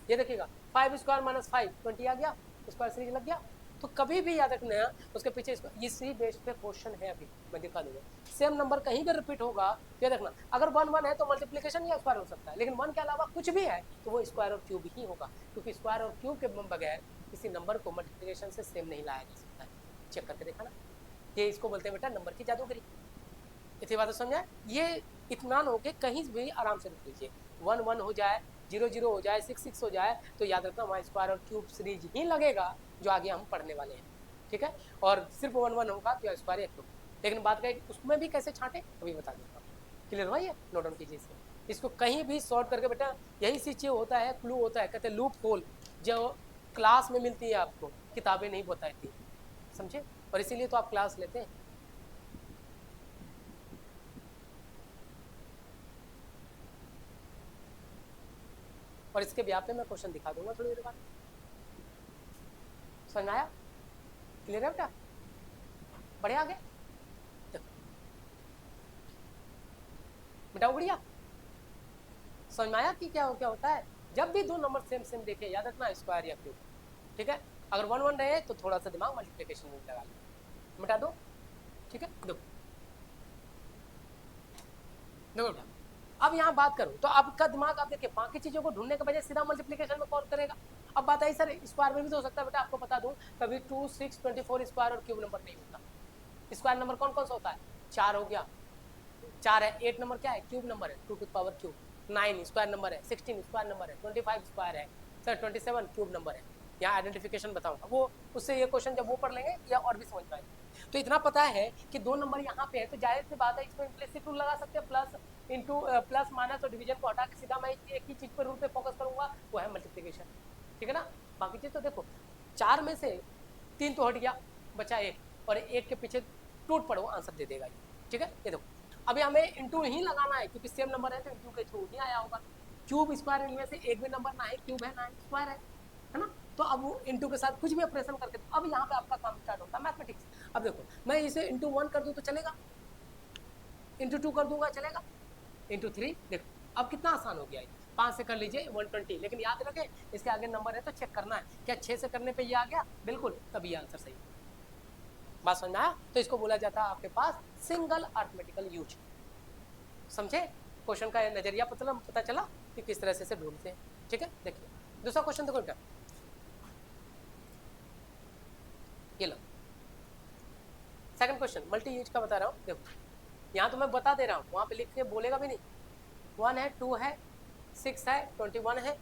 ये देखिएगा 5 स्क्वायर माइनस 5 20 आ गया, स्क्वायर सीरीज लग गया। तो कभी भी याद रखना है उसके पीछे इसी बेस पे क्वेश्चन है, अभी मैं दिखा दूंगा, सेम नंबर कहीं भी रिपीट होगा याद रखना, अगर 1 1 है तो मल्टीप्लिकेशन या स्क्वायर हो सकता है, लेकिन 1 के अलावा कुछ भी है तो वो स्क्वायर और क्यूब ही होगा, क्योंकि स्क्वायर और क्यूब के बगैर किसी नंबर को मल्टीप्लिकेशन से सेम नहीं लाया जा सकता है। चेक करके देखा ना, ये इसको बोलते हैं बेटा नंबर की जादूगरी। इतनी बात समझा? ये इत्मीनान हो के कहीं भी आराम से रुक लीजिए, 1 1 हो जाए, 0 0 हो जाए, 6 6 हो जाए, तो याद रखना वहाँ स्क्वायर और क्यूब सीरीज ही लगेगा जो आगे हम पढ़ने वाले हैं, ठीक है? और सिर्फ 1 1 होगा तो स्क्वायर या क्यूब, लेकिन बात करें उसमें भी कैसे छांटे अभी बता दूंगा। क्लियर हुआ? ये नोट डाउन कीजिए इसे। इसको कहीं भी सॉर्ट करके बेटा यही चीज होता है, क्लू होता है, कहते हैं लूप होल, जो क्लास में मिलती है आपको, किताबें नहीं बताती, समझे, और इसीलिए तो आप क्लास लेते हैं। और इसके ब्याह पे मैं क्वेश्चन दिखा दूंगा थोड़ी देर बाद। समझ में आया? क्लियर है बेटा? बढ़िया आगे बेटा, बढ़िया समझ में आया कि क्या होता है जब भी दो नंबर सेम सेम देखे, याद रखना स्क्वायर या क्यूब, ठीक है। अगर 1 1 रहे तो थोड़ा सा दिमाग मल्टीप्लिकेशन में लगा लो, मिटा दो, ठीक है। देखो बेटा, अब यहाँ बात करूँ तो आपका दिमाग आप देखिए बाकी चीजों को ढूंढने के बजाय सीधा मल्टीप्लिकेशन में कॉल करेगा। अब बात आई सर स्क्वायर में भी तो हो सकता है बेटा, आपको बता दूं कभी 2 6 24 स्क्वायर और क्यूब नंबर नहीं होता। स्क्वायर नंबर कौन कौन सा होता है? 4 हो गया, 4 है। 8 नंबर क्या है? क्यूब नंबर है, 2 to the power cube. 9 square number है, 16 स्क्वायर नंबर है, 25 स्क्वायर है सर, 27 क्यूब नंबर है। यहाँ आइडेंटिफिकेशन बताऊंगा, वो उससे ये क्वेश्चन जब वो पढ़ लेंगे या और भी समझ पाएंगे। तो इतना पता है कि 2 नंबर यहाँ पे है, तो जाहिर सी बात है इसमें इम्प्लिसिट रूल लगा सकते हैं, प्लस इंटू प्लस माइनस और डिवीजन को हटा के सीधा मैं एक ही चीज पर रूल पे फोकस करूंगा, वो है मल्टीप्लिकेशन, ठीक है ना। बाकी चीज तो देखो 4 में से 3 तो हट गया, बचा 1, और 1 के पीछे टूट पड़ो आंसर दे देगा ये, ठीक है। ये देखो अभी हमें इंटू ही लगाना है क्योंकि सेम नंबर है तो इंटू के थ्रू ही आया होगा। क्यूब स्क्वायर इनमें से एक भी नंबर ना है, क्यूब है ना स्क्वायर है ना, तो अब वो इंटू के साथ कुछ भी ऑपरेशन करके अब यहाँ पे आपका काम स्टार्ट होता है मैथमेटिक्स। अब देखो मैं इसे इंटू 1 कर दूं तो चलेगा, इंटू 2 कर दूंगा चलेगा, इंटू 3, देखो अब कितना आसान हो गया है। 5 से कर लीजिए 120, लेकिन याद रखें इसके आगे नंबर है तो चेक करना है क्या 6 से करने पे ये आ गया, बिल्कुल, तभी आंसर सही। बात समझ में आया? तो इसको बोला जाता है आपके पास सिंगल अरिथमेटिकल यूज। समझे क्वेश्चन का नजरिया पता चला कि किस तरह से ढूंढते हैं, ठीक है। देखिए दूसरा क्वेश्चन देखो बेटा, ये लो सेकंड क्वेश्चन मल्टी यूज का बता रहा हूँ। देखो यहाँ तो मैं बता दे रहा हूँ, वहां पे लिख के बोलेगा भी नहीं। 1 है, 2 है, 6 है, 21 है,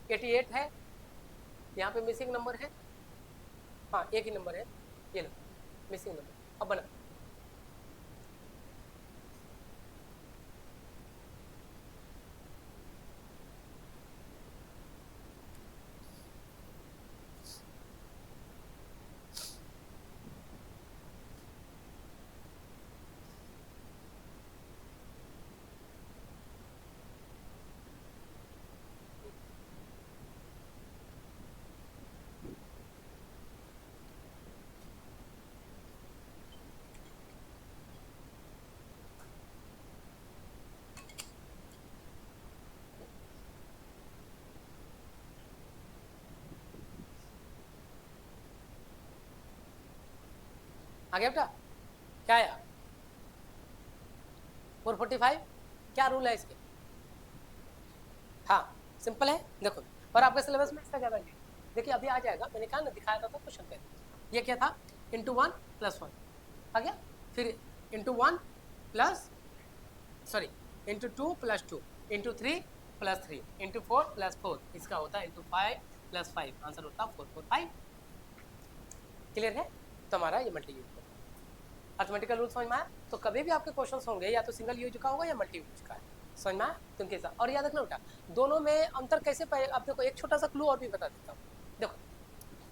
88 है, यहाँ पे मिसिंग नंबर है, हाँ एक ही नंबर है, ये लो मिसिंग नंबर। अब बना आ गया बेटा, क्या आया 445, क्या रूल है इसके? हाँ सिंपल है, देखो पर आपके सिलेबस में इसका क्या वैल्यू, देखिए अभी आ जाएगा, मैंने कहा ना दिखाया था तो क्वेश्चन पे। ये क्या था? इंटू 1 + 1 आ गया, फिर into 1 plus sorry into 2 + 2 into 3 + 3 into 4 + 4, इसका होता है इंटू 5 + 5, आंसर होता है 445। क्लियर है? तो हमारा ये मल्टी यूज अर्थमेटिकल रूल समझ में आया? तो कभी भी आपके क्वेश्चन होंगे या तो सिंगल यूज का होगा या मल्टी यूज का है, समझ में आया? तो उनके साथ और याद रखना बेटा दोनों में अंतर कैसे पाए। अब देखो एक छोटा सा क्लू और भी बता देता हूँ। देखो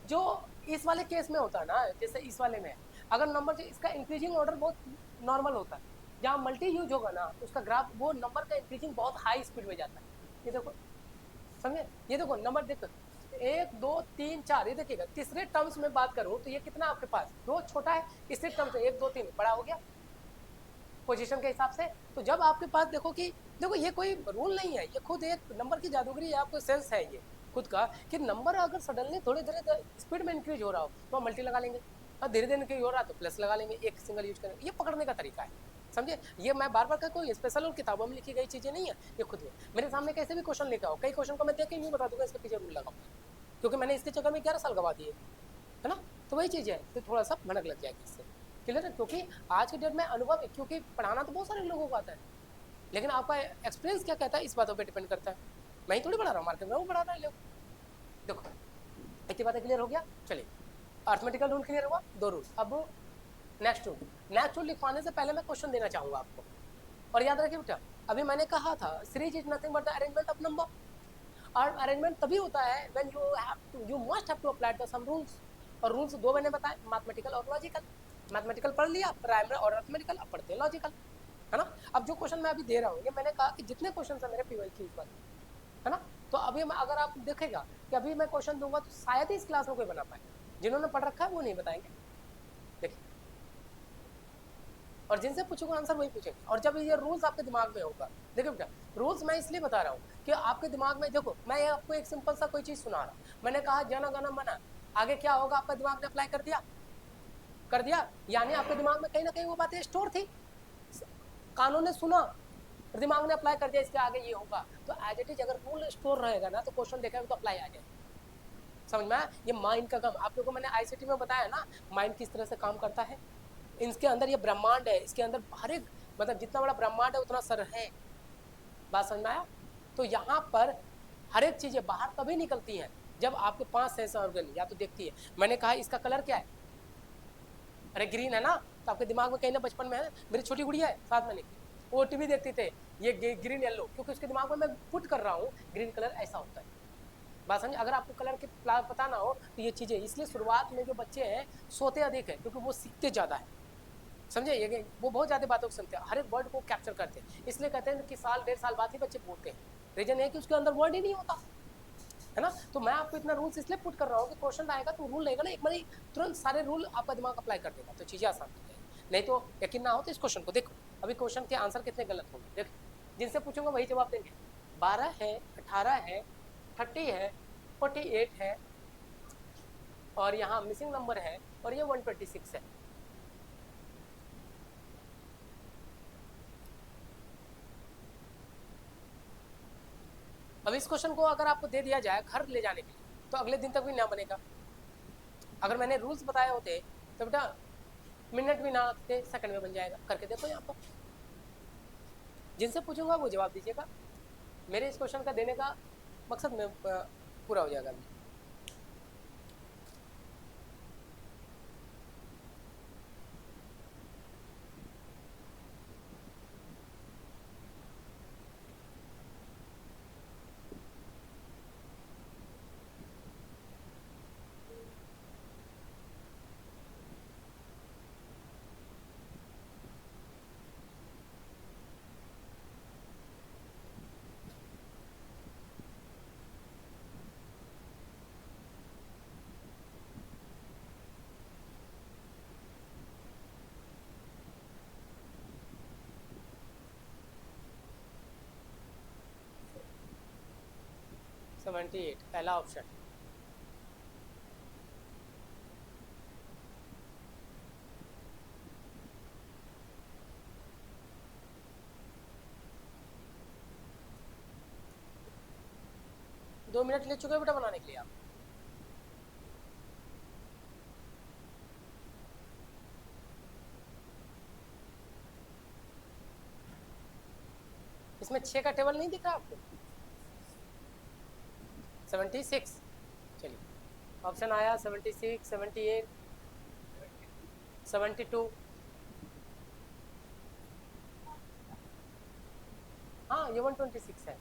जो इस वाले केस में होता है ना, जैसे इस वाले में अगर नंबर इसका इंक्रीजिंग ऑर्डर बहुत नॉर्मल होता है, जहाँ मल्टी यूज होगा ना उसका ग्राफ वो नंबर का इंक्रीजिंग बहुत हाई स्पीड में जाता है। ये देखो समझे, ये देखो नंबर देखो 1 2 3 4, ये देखिएगा तीसरे टर्म्स में बात करूं तो ये कितना आपके पास 2 छोटा है, तीसरे टर्म से 1 2 3 बड़ा हो गया पोजीशन के हिसाब से। तो जब आपके पास देखो कि देखो ये कोई रूल नहीं है, ये खुद एक नंबर की जादूगरी है, आपको सेंस है ये खुद का कि नंबर अगर सडनली थोड़ी देर स्पीड में इंक्रीज हो रहा हो तो हम मल्टी लगा लेंगे, और धीरे धीरे इंक्रीज हो रहा है तो प्लस लगा लेंगे, एक सिंगल यूज करेंगे। ये पकड़ने का तरीका है, समझे। ये मैं बार बार कोई स्पेशल और किताबों में लिखी गई चीजें नहीं है, ये खुद में मेरे सामने कैसे भी क्वेश्चन लेकर आओ, कई क्वेश्चन को मैं देख के यूँ बता दूंगा इसके पीछे रूल लगाऊंगा, क्योंकि मैंने इसके चक्कर में 11 साल गवा दिए, है ना। तो वही चीज़ है, तो थोड़ा सा भनक लग जाएगी इससे, क्लियर है। क्योंकि आज के डेट में अनुभव है, क्योंकि पढ़ाना तो बहुत सारे लोगों को आता है, लेकिन आपका एक्सपीरियंस क्या कहता है इस बातों पे डिपेंड करता है। मैं ही थोड़ी पढ़ा रहा हूँ, मार्केट में वो पढ़ा रहा है लोग। देखो इतनी बातें क्लियर हो गया, चलिए अर्थमेटिकल रूल क्लियर हुआ, 2 रूल। अब नेक्स्ट रूल लिखवाने से पहले मैं क्वेश्चन देना चाहूँगा आपको, और याद रखिए बेटा अभी मैंने कहा था series is nothing but the arrangement of number, और अरेंजमेंट तभी होता है when you must have to apply the some rules, और रूल्स दो मैंने बताए, मैथमेटिकल और लॉजिकल। मैथमेटिकल पढ़ लिया, प्राइमरी और अरिथमेटिकल, अब पढ़ते हैं लॉजिकल, है ना। अब जो क्वेश्चन मैं अभी दे रहा हूँ, ये मैंने कहा कि जितने क्वेश्चन है मेरे पीवाईक्यूज वाले, है ना, तो अभी अगर आप देखेगा कि अभी मैं क्वेश्चन दूंगा तो शायद ही इस क्लास में कोई बना पाए, जिन्होंने पढ़ रखा है वो नहीं बताएंगे, देखिए, और जिनसे पूछोगे आंसर वही पूछेंगे। और जब ये रूल्स आपके दिमाग में होगा, देखो बेटा रूल्स मैं इसलिए बता रहा हूँ कि आपके दिमाग में, देखो मैं आपको एक सिंपल सा कोई चीज सुना रहा हूँ, मैंने कहा जन गण मन, आगे क्या होगा, आपका दिमाग ने अप्लाई कर दिया, यानी आपके दिमाग में कहीं ना कहीं वो बातें स्टोर थी, कानों ने सुना, दिमाग ने अप्लाई कर दिया, इसके आगे ये होगा, तो एज इट इज अगर रूल स्टोर रहेगा ना तो क्वेश्चन देखेगा तो अप्लाई आ जाएगा, समझ में आया। ये माइंड का काम, आप लोगों को मैंने आईसीटी में बताया ना माइंड किस तरह से काम करता है। इसके अंदर ये ब्रह्मांड है, इसके अंदर हर एक, मतलब जितना बड़ा ब्रह्मांड है उतना सर है, बात समझ में आया। तो यहाँ पर हर एक चीजें बाहर तभी निकलती हैं जब आपके 5 सेंस ऑर्गन या तो देखती है। मैंने कहा इसका कलर क्या है, अरे ग्रीन है ना, तो आपके दिमाग में कहीं ना बचपन में है, मेरी छोटी गुड़िया है 7 महीने की, वो टीवी देखती थे, ये ग्रीन येलो, क्योंकि उसके दिमाग में मैं पुट कर रहा हूँ ग्रीन कलर ऐसा होता है, बात समझे। अगर आपको कलर के पता ना हो तो ये चीजें, इसलिए शुरुआत में जो बच्चे हैं सोते अधिक है क्योंकि वो सीखते ज्यादा है, समझे, ये वो बहुत ज्यादा बातों को सुनते हैं, हर एक वर्ड को कैप्चर करते हैं, इसलिए कहते हैं कि साल 1.5 साल बाद ही बच्चे बोलते हैं, रीजन है कि उसके अंदर वर्ड ही नहीं होता, है ना। तो मैं आपको इतना रूल्स इसलिए पुट कर रहा हूँ कि क्वेश्चन आएगा तो रूल रहेगा ना, एक बार तुरंत सारे रूल आपका दिमाग अप्लाई कर देगा, तो चीजें आसान हो जाएगी। नहीं तो यकीन ना हो तो इस क्वेश्चन को देखो, अभी क्वेश्चन के आंसर कितने गलत होंगे, देखो जिनसे पूछूंगा वही जवाब देंगे, 12 है, 18 है, 30 है, 48 है, और यहाँ मिसिंग नंबर है, और ये 126 है। अब इस क्वेश्चन को अगर आपको दे दिया जाए घर ले जाने के लिए तो अगले दिन तक भी ना बनेगा। अगर मैंने रूल्स बताए होते तो बेटा मिनट भी ना लगते, सेकंड में बन जाएगा, करके देखो यहाँ पर, जिनसे पूछूंगा वो जवाब दीजिएगा, मेरे इस क्वेश्चन का देने का मकसद में पूरा हो जाएगा। 78 पहला ऑप्शन, दो मिनट ले चुके हैं बेटा बनाने के लिए आप। इसमें 6 का टेबल नहीं दिख रहा आपको, 76, चलिए ऑप्शन आया 76, 78, 72, हाँ ये 126 है।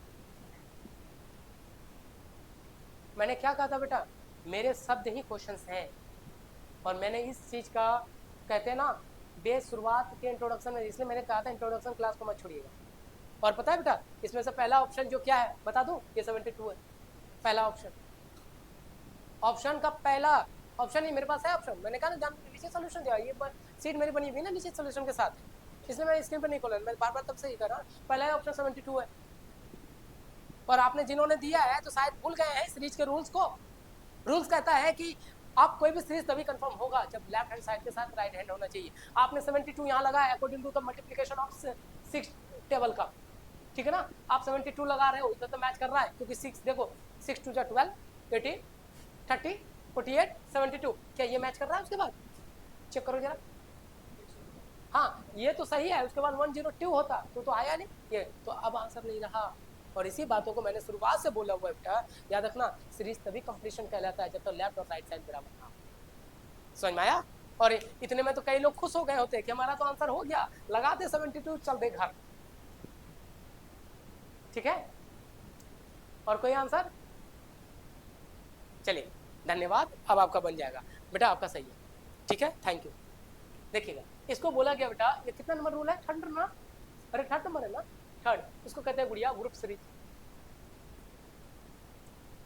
मैंने क्या कहा था बेटा, मेरे शब्द ही क्वेश्चंस हैं, और मैंने इस चीज का, कहते हैं ना बेस, शुरुआत के इंट्रोडक्शन में, इसलिए मैंने कहा था इंट्रोडक्शन क्लास को मत छोड़िएगा। और पता है बेटा इसमें से पहला ऑप्शन जो क्या है बता दूं, ये 72 है पहला ऑप्शन, ऑप्शन का पहला ऑप्शन ही मेरे पास है ऑप्शन, मैंने कहा ना जान नीचे सोल्यूशन दिया, ये सीट मेरी बनी हुई ना नीचे सोल्यूशन के साथ, इसलिए मैं स्क्रीन पर नहीं खोला, मैं बार बार तब से ही कर रहा हूँ, पहला ऑप्शन 72 है। और आपने जिन्होंने दिया है तो शायद भूल गए हैं सीरीज के रूल्स को। रूल्स कहता है कि आप कोई भी सीरीज तभी कंफर्म होगा जब लेफ्ट हैंड साइड के साथ राइट हैंड होना चाहिए। आपने 72 यहाँ लगाया according to the multiplication of 6 table का, ठीक है ना, आप 72 लगा रहे हो, इधर तो मैच कर रहा है क्योंकि 6 देखो 6 2 12, 18, 30, 48, 72, क्या ये मैच कर रहा है? उसके बाद चेक करो जरा, हाँ ये तो सही है, उसके बाद 102 होता तो आया नहीं ये, तो अब आंसर नहीं रहा। और इसी बातों को मैंने शुरुआत से बोला हुआ बेटा, याद रखना सीरीज तभी कंप्लीशन कहलाता है जब तक लेफ्ट और राइट साइड बराबर ना हो, समझ में आया। और इतने में तो कई लोग खुश हो गए होते कि हमारा तो आंसर हो गया, लगाते 72 चल दे घर, ठीक है, और कोई आंसर? चलिए धन्यवाद, अब आपका बन जाएगा बेटा, आपका सही है, ठीक है, थैंक यू। देखिएगा इसको बोला गया बेटा, ये कितना नंबर रूल है? थर्ड ना? अरे थर्ड नंबर है ना, थर्ड। इसको कहते हैं गुड़िया ग्रुप सीरीज।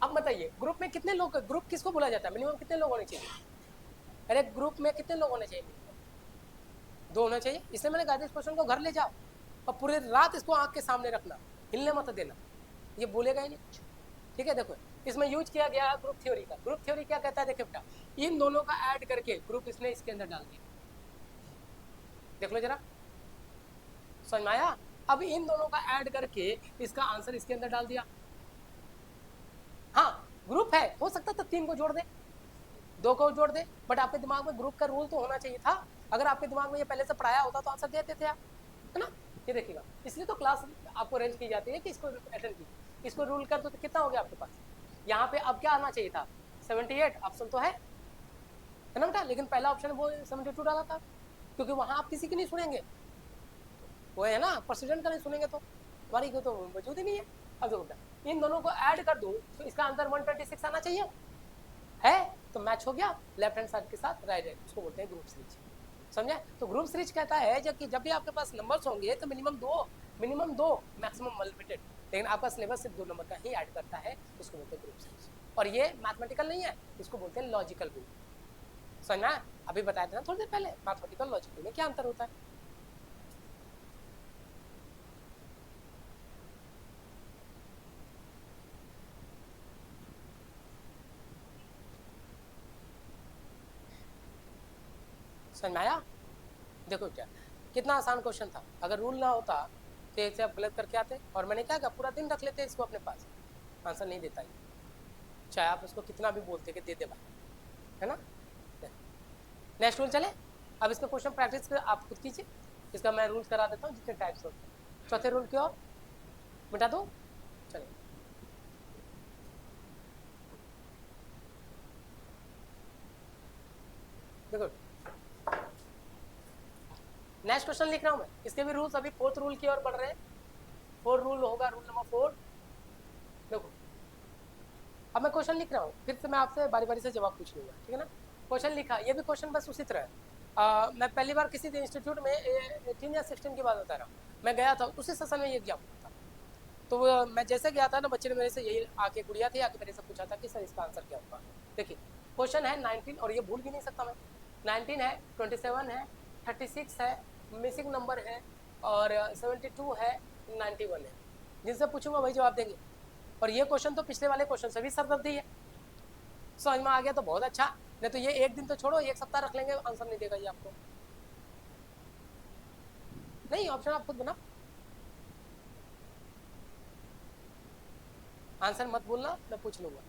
अब बताइए ग्रुप में कितने लोग, ग्रुप किसको बोला जाता है? मिनिमम कितने लोग होने चाहिए? अरे ग्रुप में कितने लोग होने चाहिए? दो होना चाहिए। इसलिए मैंने कहा था इस क्वेश्चन को घर ले जाओ और पूरी रात इसको आंख के सामने रखना, हिलने मत देना, ये बोलेगा ही नहीं कुछ, ठीक है। देखो इसमें यूज किया गया ग्रुप थ्योरी का। ग्रुप थ्योरी क्या कहता है? देखिए बेटा, इन दोनों का ऐड करके ग्रुप इसने इसके अंदर डाल दिया, देख लो जरा, समझ में आया? अब इन दोनों का ऐड करके इसका आंसर इसके अंदर डाल दिया। हाँ ग्रुप है, हो सकता था 3 को जोड़ दे, 2 को जोड़ दे, बट आपके दिमाग में ग्रुप का रूल तो होना चाहिए था। अगर आपके दिमाग में ये पहले से पढ़ाया होता तो आंसर देते थे आप, है ना? ये देखिएगा, इसलिए तो क्लास आपको अरेंज की जाती है कि इसको अटेंड की, इसको रूल कर दो तो कितना हो गया आपके पास? यहाँ पे अब क्या आना चाहिए था? 78 ऑप्शन तो है ना बेटा, लेकिन पहला ऑप्शन वो 72 डाला था, क्योंकि वहां आप किसी की नहीं सुनेंगे, वो है ना, प्रेसिडेंट का नहीं सुनेंगे तो हमारी को तो वजूद ही नहीं है। अब देखो बेटा, इन दोनों को ऐड कर दो तो इसका आंसर 126 आना चाहिए, है तो मैच हो गया लेफ्ट हैंड साइड के साथ राइट हैंड, उसको बोलते हैं ग्रुप सीरीज, समझे? तो ग्रुप सीरीज कहता है जब कि जब भी आपके पास नंबर्स होंगे तो मिनिमम दो मैक्सिमम अनलिमिटेड, लेकिन आपका सिलेबस सिर्फ 2 नंबर का ही ऐड करता है, उसको बोलते हैं ग्रुप सीरीज। और ये मैथमेटिकल नहीं है, इसको बोलते हैं लॉजिकल रूल, समझना? अभी बताया था ना थोड़ी देर पहले, मैथमेटिकल लॉजिकल में क्या अंतर होता है। समझ में आया? देखो क्या कितना आसान क्वेश्चन था, अगर रूल ना होता तो इसे आप गलत करके आते, और मैंने क्या कहा पूरा दिन रख लेते इसको अपने पास, आंसर नहीं देता ये, चाहे आप उसको कितना भी बोलते कि दे दे भाई, है ना? नेक्स्ट रूल चले, अब इसका क्वेश्चन प्रैक्टिस आप खुद कीजिए, इसका मैं रूल्स करा देता हूँ जितने टाइप्स होते हैं। चौथे रूल की ओर मिटा दो, चलिए देखो नेक्स्ट क्वेश्चन लिख रहा हूँ मैं, इसके भी रूल्स अभी 4th रूल की ओर बढ़ रहे हैं। 4 रूल होगा, रूल नंबर 4। देखो अब मैं क्वेश्चन लिख रहा हूँ, फिर से मैं आपसे बारी बारी से जवाब पूछ लूंगा, ठीक है ना? क्वेश्चन लिखा, ये भी क्वेश्चन बस उसी तरह है। मैं पहली बार किसी इंस्टीट्यूट में 18 या 16 की बात बता रहा हूँ, मैं गया था उसी सेशन में ये एग्जाम था, तो मैं जैसे गया था ना, बच्चे ने मेरे से यही आके गुड़िया थी आके मेरे से पूछा था कि सर इसका आंसर क्या होगा। देखिए क्वेश्चन है 19, और ये भूल भी नहीं सकता मैं, 19 है, 27 है, 36 है, मिसिंग नंबर है, और 72 है, 91 है, जिनसे पूछूंगा वही जवाब देंगे। और ये क्वेश्चन तो पिछले वाले क्वेश्चन से भी सरदर्दी है, समझ में आ गया तो बहुत अच्छा, नहीं तो ये एक दिन तो छोड़ो, एक सप्ताह रख लेंगे, आंसर नहीं देगा ये आपको। नहीं ऑप्शन आप खुद बनाओ, आंसर मत बोलना, मैं पूछ लूंगा।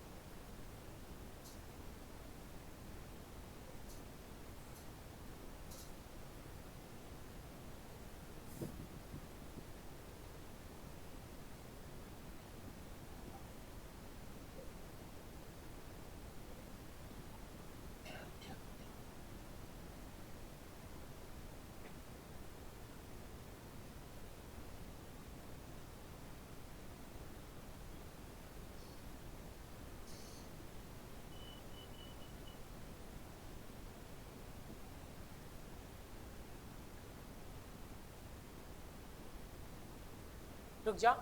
रुक जाओ,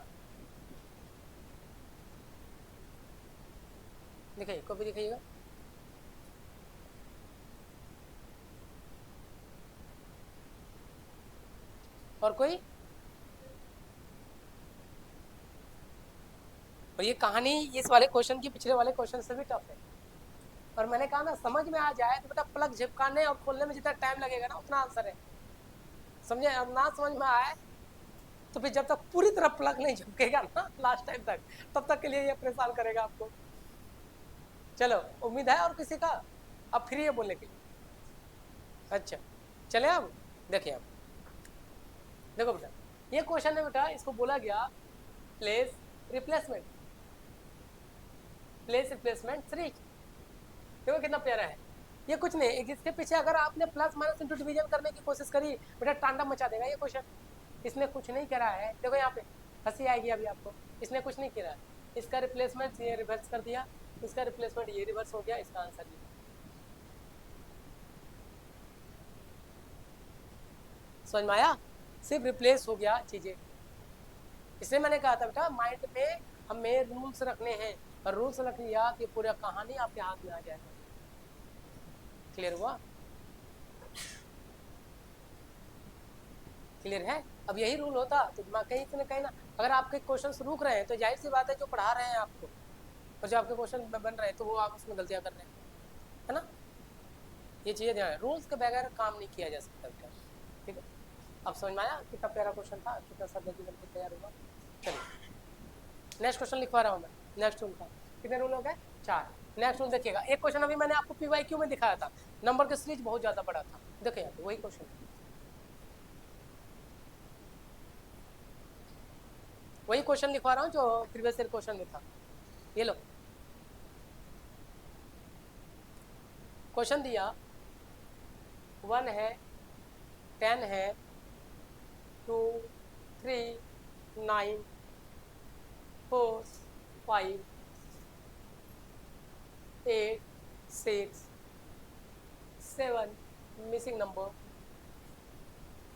दिखाइए, कॉपी दिखाइएगा। और कोई? और ये कहानी इस वाले क्वेश्चन की पिछले वाले क्वेश्चन से भी टफ है, और मैंने कहा ना समझ में आ जाए तो बेटा प्लग झिपकाने और खोलने में जितना टाइम लगेगा ना उतना आंसर है, समझे? और ना समझ में आए तो फिर जब तक पूरी तरह प्लग नहीं झपकेगा ना लास्ट टाइम तक, तब तक के लिए ये परेशान करेगा आपको। चलो उम्मीद है और किसी का अब फ्री है बोलने के लिए? अच्छा चले, अब देखिए, अब देखो बेटा ये क्वेश्चन है बेटा, इसको बोला गया place replacement, place replacement series. देखो कितना प्यारा है, ये कुछ नहीं, इसके पीछे अगर आपने प्लस माइनस इंटू डिवीजन करने की कोशिश करी बेटा तांडव मचा देगा ये क्वेश्चन, इसमें कुछ नहीं करा है। देखो यहाँ पे हंसी आएगी अभी आपको, इसने कुछ नहीं किया, इसका रिप्लेसमेंट ये रिवर्स कर दिया, इसका रिप्लेसमेंट ये रिवर्स हो गया, इसका आंसर ये। समझ में आया? सिर्फ रिप्लेस हो गया चीजें। इसलिए मैंने कहा था बेटा माइंड में हमें रूल्स रखने हैं, और रूल्स रख लिया कि पूरा कहानी आपके हाथ में आ जाएगा। क्लियर हुआ? क्लियर है? अब यही रूल होता तो कहीं से कहीं ना, अगर आपके क्वेश्चन रुक रहे हैं तो जाहिर सी बात है जो पढ़ा रहे हैं आपको और जो आपके क्वेश्चन बन रहे हैं तो वो आप उसमें गलतियां कर रहे हैं, है ना? ये चीजें ध्यान, रूल्स के बगैर काम नहीं किया जा सकता बेटा। ठीक है, अब समझ में आया कितना प्यारा क्वेश्चन था, कितना सब जल्दी बनकर तैयार हुआ। चलिए नेक्स्ट क्वेश्चन लिखवा रहा हूँ मैं। नेक्स्ट रूल का कितने रूल हो गए? 4। नेक्स्ट रूल देखिएगा, एक क्वेश्चन अभी मैंने आपको पीवाईक्यू में दिखाया था, नंबर का सीरीज बहुत ज्यादा बड़ा था, देखिए यहाँ पे वही क्वेश्चन, वही क्वेश्चन लिखवा रहा हूँ जो प्रीवियस ईयर क्वेश्चन में था। ये लो क्वेश्चन दिया, 1 है, 10 है, 2, 3, 9, 4, 5, 8, 6, 7, मिसिंग नंबर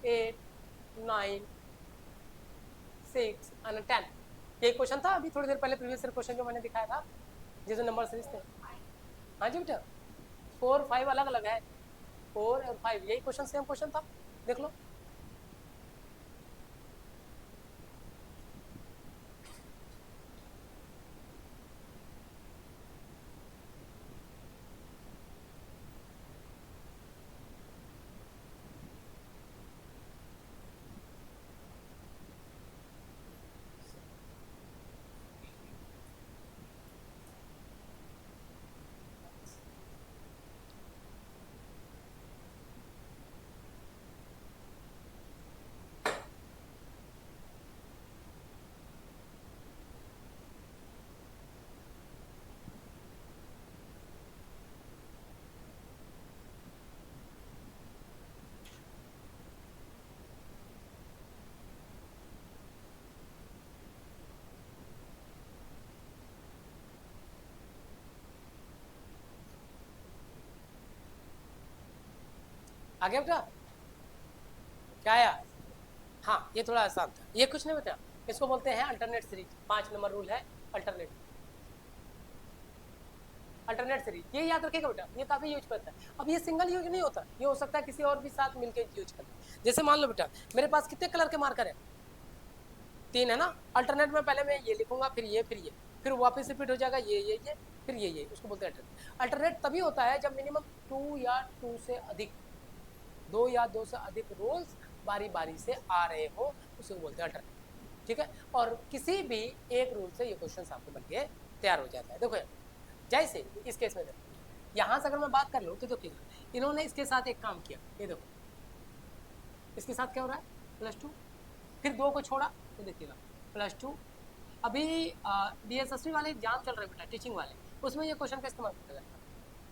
8, 9, 6 और 10। ये क्वेश्चन था अभी थोड़ी देर पहले प्रीवियस ईयर क्वेश्चन जो मैंने दिखाया था, जिसमें नंबर सीरीज थे। हाँ जी बेटा, 4, 5 अलग अलग है, 4 और 5 यही क्वेश्चन सेम क्वेश्चन था, देख लो। आगे बेटा क्या आया? हाँ ये थोड़ा आसान था, ये कुछ नहीं बेटा, इसको बोलते हैं अल्टरनेट सीरीज। 5 नंबर रूल है अल्टरनेट, अल्टरनेट सीरीज, ये याद रखिएगा बेटा, ये काफी यूज करता है। अब ये सिंगल यूज नहीं होता, ये हो सकता है किसी और भी साथ मिलकर यूज करना। जैसे मान लो बेटा मेरे पास कितने कलर के मार्कर है? 3 है ना। अल्टरनेट में पहले मैं ये लिखूंगा, फिर ये, फिर ये, फिर वापस रिपीट हो जाएगा ये, फिर ये, उसको बोलते हैं अल्टरनेट। अल्टरनेट तभी होता है जब मिनिमम 2 या 2 से अधिक, 2 या 2 से अधिक रूल्स बारी बारी से आ रहे हो, उसे बोलते हैं अल्टरनेट। ठीक है, और किसी भी एक रूल से ये क्वेश्चन आपको बन के तैयार हो जाता है। देखो जैसे इस केस में देखो, यहाँ से अगर मैं बात कर लूँ तो देखिए इन्होंने इसके साथ एक काम किया, ये देखो इसके साथ क्या हो रहा है, +2, फिर 2 को छोड़ा तो देखिएगा +2। अभी DSSB वाले एग्जाम चल रहे बेटा, टीचिंग वाले, उसमें ये क्वेश्चन का इस्तेमाल किया जाता है।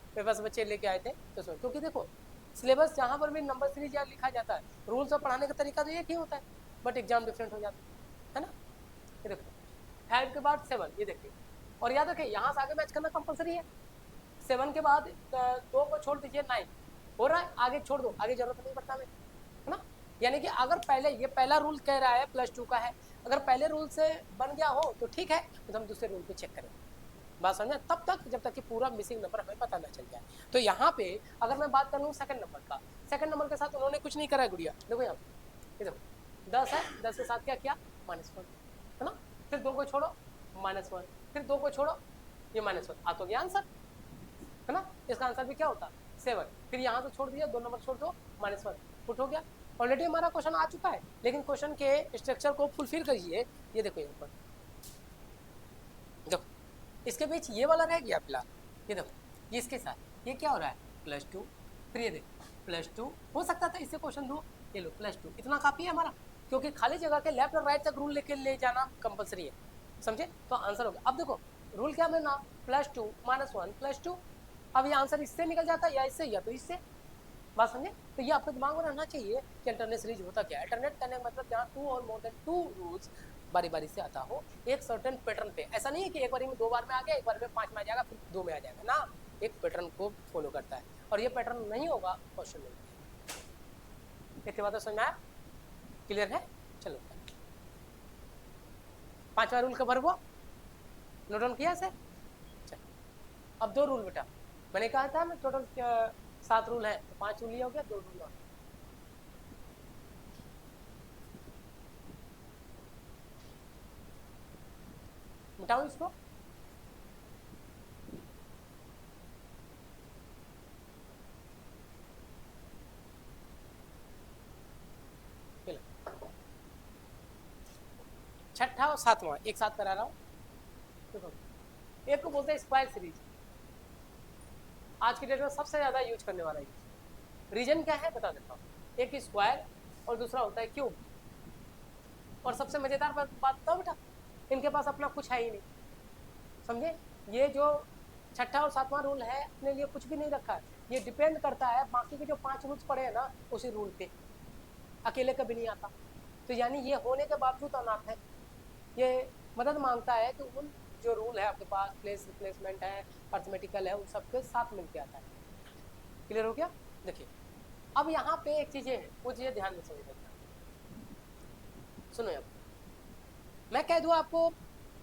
मेरे पास बच्चे लेके आए थे तो सुन, क्योंकि देखो सिलेबस जहाँ पर भी नंबर सीरीज या लिखा जाता है, रूल्स और पढ़ाने का तरीका तो एक ही होता है, बट एग्जाम डिफरेंट हो जाता है ना। ये देखो 5 के बाद 7, ये देखिए, और याद रखिए यहाँ से आगे मैच करना कंपलसरी है। 7 के बाद 2 को छोड़ दीजिए, 9 हो रहा है, आगे छोड़ दो, आगे जरूरत नहीं पड़ता है ना। यानी कि अगर पहले ये पहला रूल कह रहा है +2 का है, अगर पहले रूल से बन गया हो तो ठीक है, तो हम दूसरे रूल पे चेक करेंगे। बात समझे? तब तक जब तक कि पूरा मिसिंग नंबर हमें पता ना चल जाए। तो यहाँ पे अगर मैं बात करूँ सेकंड नंबर का, सेकंड नंबर के साथ उन्होंने कुछ नहीं करा है गुड़िया, देखो यहाँ पे, देखो 10 है, 10 के साथ क्या किया, -1, है ना। फिर 2 को छोड़ो -1, फिर 2 को छोड़ो ये -1, आ तो गया आंसर, है ना। इसका आंसर भी क्या होता, 7। फिर यहाँ से छोड़ दिया, 2 नंबर छोड़ दो, -1, पुट हो गया। ऑलरेडी हमारा क्वेश्चन आ चुका है, लेकिन क्वेश्चन के स्ट्रक्चर को फुलफिल करिए। ये देखो यहाँ पर, देखो इसके बीच ये वाला रह गया फिलहाल, ये देखो इसके साथ ये क्या हो रहा है, +2, फिर ये देखो +2, हो सकता था इससे क्वेश्चन दो, ये लो +2, इतना काफी है हमारा, क्योंकि खाली जगह के लेफ्ट और राइट तक रूल लेके ले जाना कंपलसरी है, समझे? तो आंसर हो गया। अब देखो रूल क्या बना, +2 -1 +2। अब ये आंसर इससे निकल जाता है या इससे या तो इससे, बात समझे? तो ये आपके दिमाग में रहना चाहिए कि अल्टरनेट सीरीज होता क्या है। अल्टरनेट करने का मतलब जहाँ 2 और मोर देन 2 रूल्स बारी बारी से आता हो एक सर्टेन पैटर्न पे। ऐसा नहीं है कि एक बारी में 2 बार में आ गया, एक बार में 5 में आ जाएगा, फिर 2 में आ जाएगा ना, एक पैटर्न को फॉलो करता है, और ये पैटर्न नहीं होगा क्वेश्चन नहीं होगा। इतनी बात समझ में आया? क्लियर है? चलो 5वां रूल कवर हुआ, नोट डाउन किया सर? चलो अब 2 रूल बेटा, मैंने कहा था ना टोटल 7 रूल है, तो 5 रूल ये हो गया, 2 रूल और। मिटाओ इसको, छठा और 7वां एक साथ करा रहा हूँ। देखो एक को बोलते हैं स्क्वायर सीरीज, आज की डेट में सबसे ज्यादा यूज करने वाला यूज। रीजन क्या है बता देता हूँ, एक स्क्वायर और दूसरा होता है क्यूब। और सबसे मजेदार बात बताओ बेटा, इनके पास अपना कुछ है ही नहीं, समझे? ये जो छठा और 7वां रूल है अपने लिए कुछ भी नहीं रखा है, ये डिपेंड करता है बाकी के जो 5 रूल्स पड़े हैं ना उसी रूल पे, अकेले कभी नहीं आता। तो यानी ये होने के बावजूद अनाथ है, ये मदद मांगता है कि उन जो रूल है आपके पास, प्लेस रिप्लेसमेंट है, अर्थमेटिकल है, उन सबके साथ मिलकर आता है। क्लियर हो गया? देखिए अब यहाँ पे एक चीजें हैं, वो चीजें ध्यान में समझ रखना। सुनो अब मैं कह दूँ आपको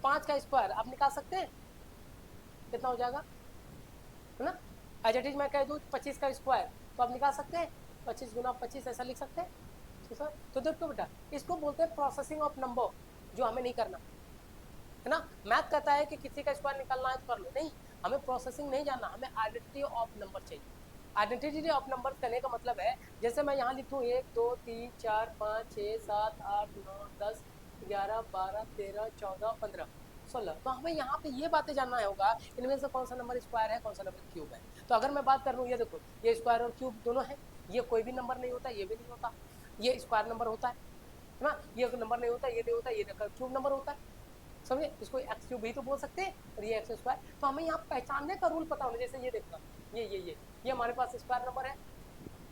5 का स्क्वायर आप निकाल सकते हैं, कितना हो जाएगा, है ना? एज इट इज मैं कह दूँ 25 का स्क्वायर, तो आप निकाल सकते हैं 25 गुना 25, ऐसा लिख सकते हैं। तो देखो बेटा इसको बोलते हैं प्रोसेसिंग ऑफ नंबर, जो हमें नहीं करना है ना। मैथ कहता है कि किसी का स्क्वायर निकालना है तो कर लो, नहीं, हमें प्रोसेसिंग नहीं जानना, हमें आइडेंटिटी ऑफ नंबर चाहिए। आइडेंटिटी ऑफ नंबर करने का मतलब है, जैसे मैं यहाँ लिखूँ 1 2 3 4 5 6 7 8 9 10 11 12 13 14 15 16, तो हमें यहाँ पे ये बातें जानना होगा इनमें से कौन सा नंबर स्क्वायर है, कौन सा नंबर क्यूब है। तो अगर मैं बात कर लूँ, ये देखो ये स्क्वायर और क्यूब दोनों है, ये कोई भी नंबर नहीं होता, ये भी नहीं होता, ये स्क्वायर नंबर होता है ना, ये नंबर नहीं होता, ये नहीं होता, ये क्यूब नंबर होता है, समझे? इसको एक्स क्यूब भी तो बोल सकते हैं, और ये एक्स स्क्वायर। तो हमें यहाँ पहचानने का रूल पता होना, जैसे ये देखना, ये हमारे पास स्क्वायर नंबर है,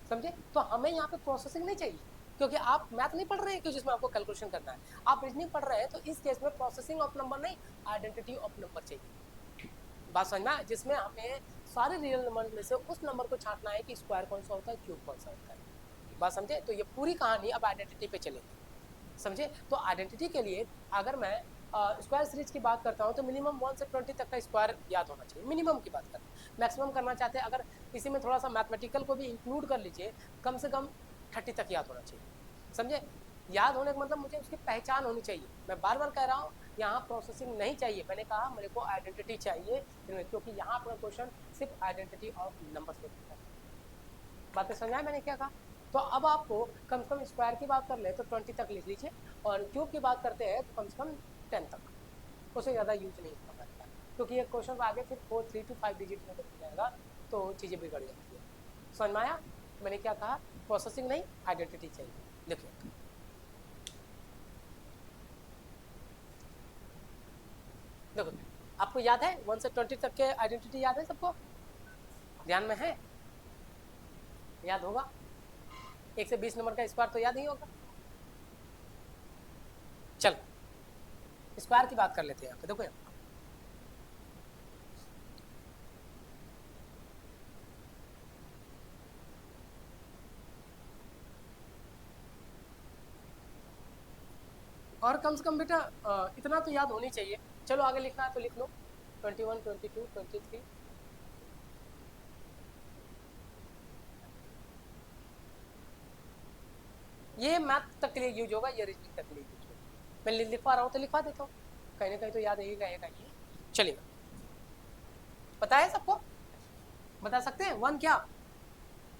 समझे? तो हमें यहाँ पे प्रोसेसिंग नहीं चाहिए, क्योंकि आप मैथ नहीं पढ़ रहे हैं, क्योंकि जिसमें आपको कैलकुलेशन करना है, आप रीजनिंग पढ़ रहे हैं, तो इस केस में प्रोसेसिंग ऑफ नंबर नहीं, आइडेंटिटी ऑफ नंबर चाहिए। बात समझना, जिसमें हमें सारे रियल नंबर में से उस नंबर को छांटना है कि स्क्वायर कौन सा होता है, क्यूब कौन सा होता है। बात समझे? तो ये पूरी कहानी अब आइडेंटिटी पे चलेगी, समझे? तो आइडेंटिटी के लिए अगर मैं स्क्वायर सीरीज की बात करता हूँ तो मिनिमम 1 से 20 तक का स्क्वायर याद होना चाहिए, मिनिमम की बात करते हैं। मैक्सिमम करना चाहते हैं, अगर इसी में थोड़ा सा मैथमेटिकल को भी इंक्लूड कर लीजिए, कम से कम 30 तक याद होना चाहिए, समझे? याद होने का मतलब मुझे उसकी पहचान होनी चाहिए। मैं बार बार कह रहा हूँ, यहाँ प्रोसेसिंग नहीं चाहिए, मैंने कहा मेरे को आइडेंटिटी चाहिए, क्योंकि यहाँ पर क्वेश्चन सिर्फ आइडेंटिटी ऑफ नंबर्स पे पूछा है। बातें समझ आए मैंने क्या कहा? तो अब आपको कम से कम स्क्वायर की बात कर ले तो 20 तक लिख लीजिए, और क्यूब की बात करते हैं तो कम से कम 10 तक, उससे ज़्यादा यूज नहीं करना पड़ता, क्योंकि ये क्वेश्चन आगे फिर 3 to 5 डिजिट में बन जाएगा, तो चीज़ें बिगड़ जाती है। समझ में आया मैंने क्या कहा? प्रोसेसिंग नहीं, आइडेंटिटी चाहिए। देखिए देखो, आपको याद है 1 से 20 तक के आइडेंटिटी याद है सबको? ध्यान में है? याद होगा। 1 से 20 नंबर का स्क्वायर तो याद नहीं होगा। चल स्क्वायर की बात कर लेते हैं यहाँ पे, देखो यहाँ और कम से कम बेटा इतना तो याद होनी चाहिए। चलो आगे लिखना है तो लिख लो, 21 22 23। ये मैथ तक के लिए यूज होगा, ये रीजनिंग तक के लिए यूज होगा। मैं लिखवा रहा हूँ तो लिखवा देता हूँ, कहीं ना कहीं तो याद रहेगा ये कहीं। चलिए पता है सबको? बता सकते हैं 1 क्या?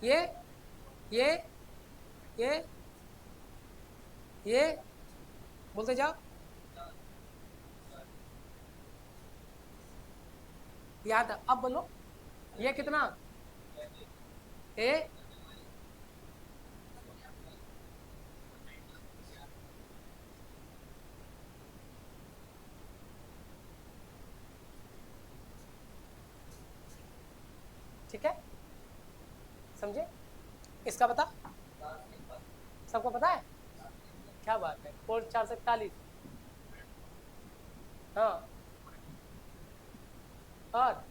ये ये ये ये बोलते जाओ, याद है? अब बोलो ये कितना? ए ठीक है, समझे? इसका बता, सबको पता है? क्या बात है, 4 4 से 41, हाँ और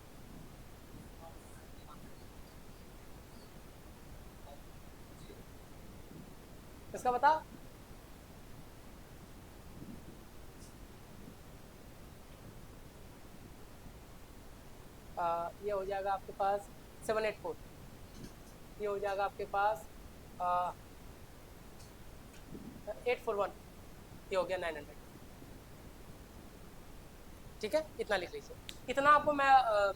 इसका बता। ये हो जाएगा आपके पास 784, ये हो जाएगा आपके पास 841, ये हो गया 900। ठीक है, इतना लिख लीजिए। इतना आपको मैं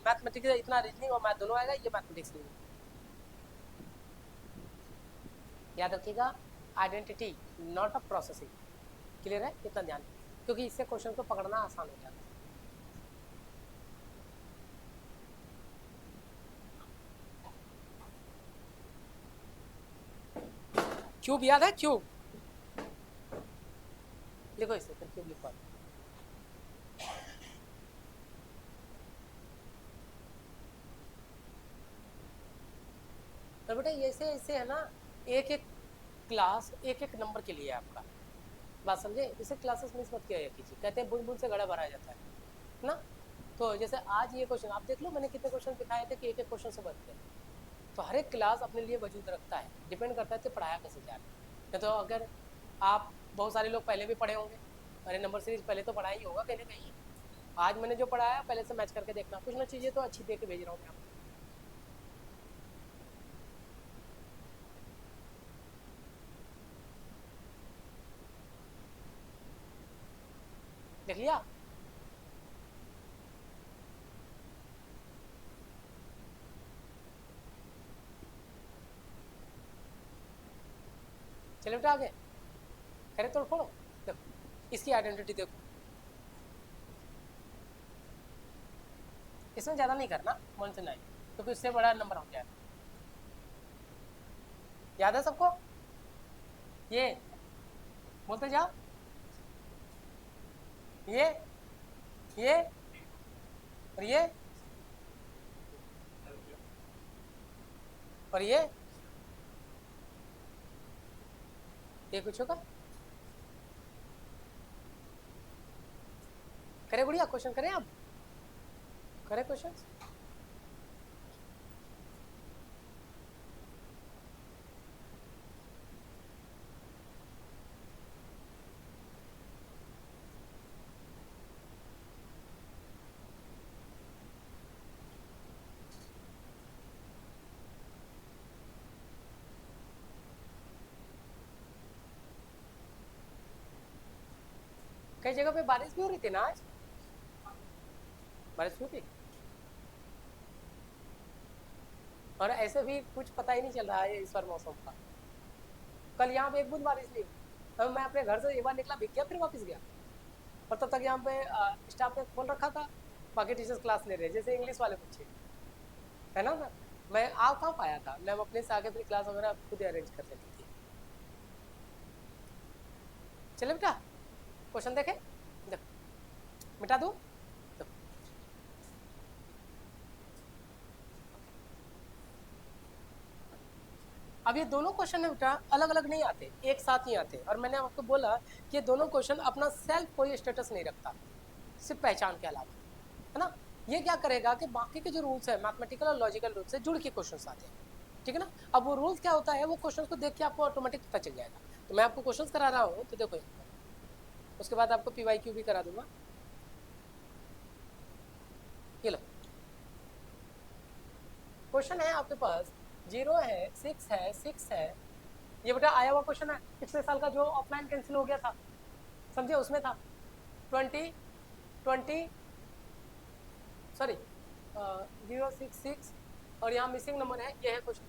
मैथमेटिक्स, इतना रीजनिंग और मैथ दोनों आएगा, ये मैथमेटिक्स नहीं है। याद रखिएगा, identity not a processing. Clear है, इतना ध्यान, क्योंकि इससे क्वेश्चन को पकड़ना आसान हो जाता है। क्यूब याद है, क्यूब लिखो इसे, फिर क्यूब लिखवा। तो बेटा ऐसे ऐसे है ना, एक एक क्लास एक एक नंबर के लिए है आपका, बात समझे? इसे क्लासेस मिस मत किया कीजिए, कहते हैं बूंद बूंद से घड़ा भरा जाता है ना। तो जैसे आज ये क्वेश्चन आप देख लो, मैंने कितने क्वेश्चन दिखाए थे कि एक एक क्वेश्चन से बनते हैं। तो हर एक क्लास अपने लिए वजूद रखता है, डिपेंड करता है कि पढ़ाया कैसे जा रहा है। तो अगर आप, बहुत सारे लोग पहले भी पढ़े होंगे, अरे नंबर सीरीज पहले तो पढ़ा ही होगा कहीं ना कहीं। आज मैंने जो पढ़ाया पहले से मैच करके देखना, कुछ ना चीज़ें तो अच्छी दे के भेज रहा हूँ मैं आपको। देख लिया? चले बेटा आगे, करे तोड़ फोड़ो। देखो इसकी आइडेंटिटी देखो, इसमें ज़्यादा नहीं करना, 1 से 9, क्योंकि उससे बड़ा नंबर हो जाएगा। याद है सबको? ये बोलते जाओ, ये और और ये कुछ होगा। करे गुड़िया, क्वेश्चन करें अब, करें क्वेश्चन। कई जगह पे बारिश भी हो रही थी ना आज, बारिश हुई थी, और ऐसे भी कुछ पता ही नहीं चल रहा है इस बार मौसम का। कल यहाँ पे एक बूंद बारिश नहीं हुई, अब मैं अपने घर से एक बार निकला, भीग गया, फिर वापस गया। और तब तक यहाँ पे स्टाफ ने खोल रखा था, बाकी टीचर्स क्लास ले रहे, जैसे इंग्लिश वाले बच्चे, है ना। मैं आ कहाँ पाया था, मैं अपने से आगे अपनी क्लास वगैरह खुद अरेंज कर लेती थी। चले बेटा क्वेश्चन देखे, देखो मिटा दो। अब ये दोनों क्वेश्चन है बेटा, अलग अलग नहीं आते, एक साथ ही आते। और मैंने आपको बोला कि ये दोनों क्वेश्चन अपना सेल्फ कोई स्टेटस नहीं रखता, सिर्फ पहचान के अलावा, है ना। ये क्या करेगा कि बाकी के जो रूल्स है, मैथमेटिकल और लॉजिकल रूल्स से जुड़ के क्वेश्चन आते हैं, ठीक है ना। अब वो रूल्स क्या होता है, वो क्वेश्चन को देख के आपको ऑटोमेटिक पता चल जाएगा। तो मैं आपको क्वेश्चन करा रहा हूँ, तो देखो उसके बाद आपको PYQ भी करा दूंगा। ये लो क्वेश्चन है आपके पास, 0 है, 6 है, 6 है। ये बेटा आया हुआ क्वेश्चन है, पिछले साल का जो ऑफलाइन कैंसिल हो गया था, समझे, उसमें था 20 20 सॉरी 066, और यहाँ मिसिंग नंबर है, ये है क्वेश्चन।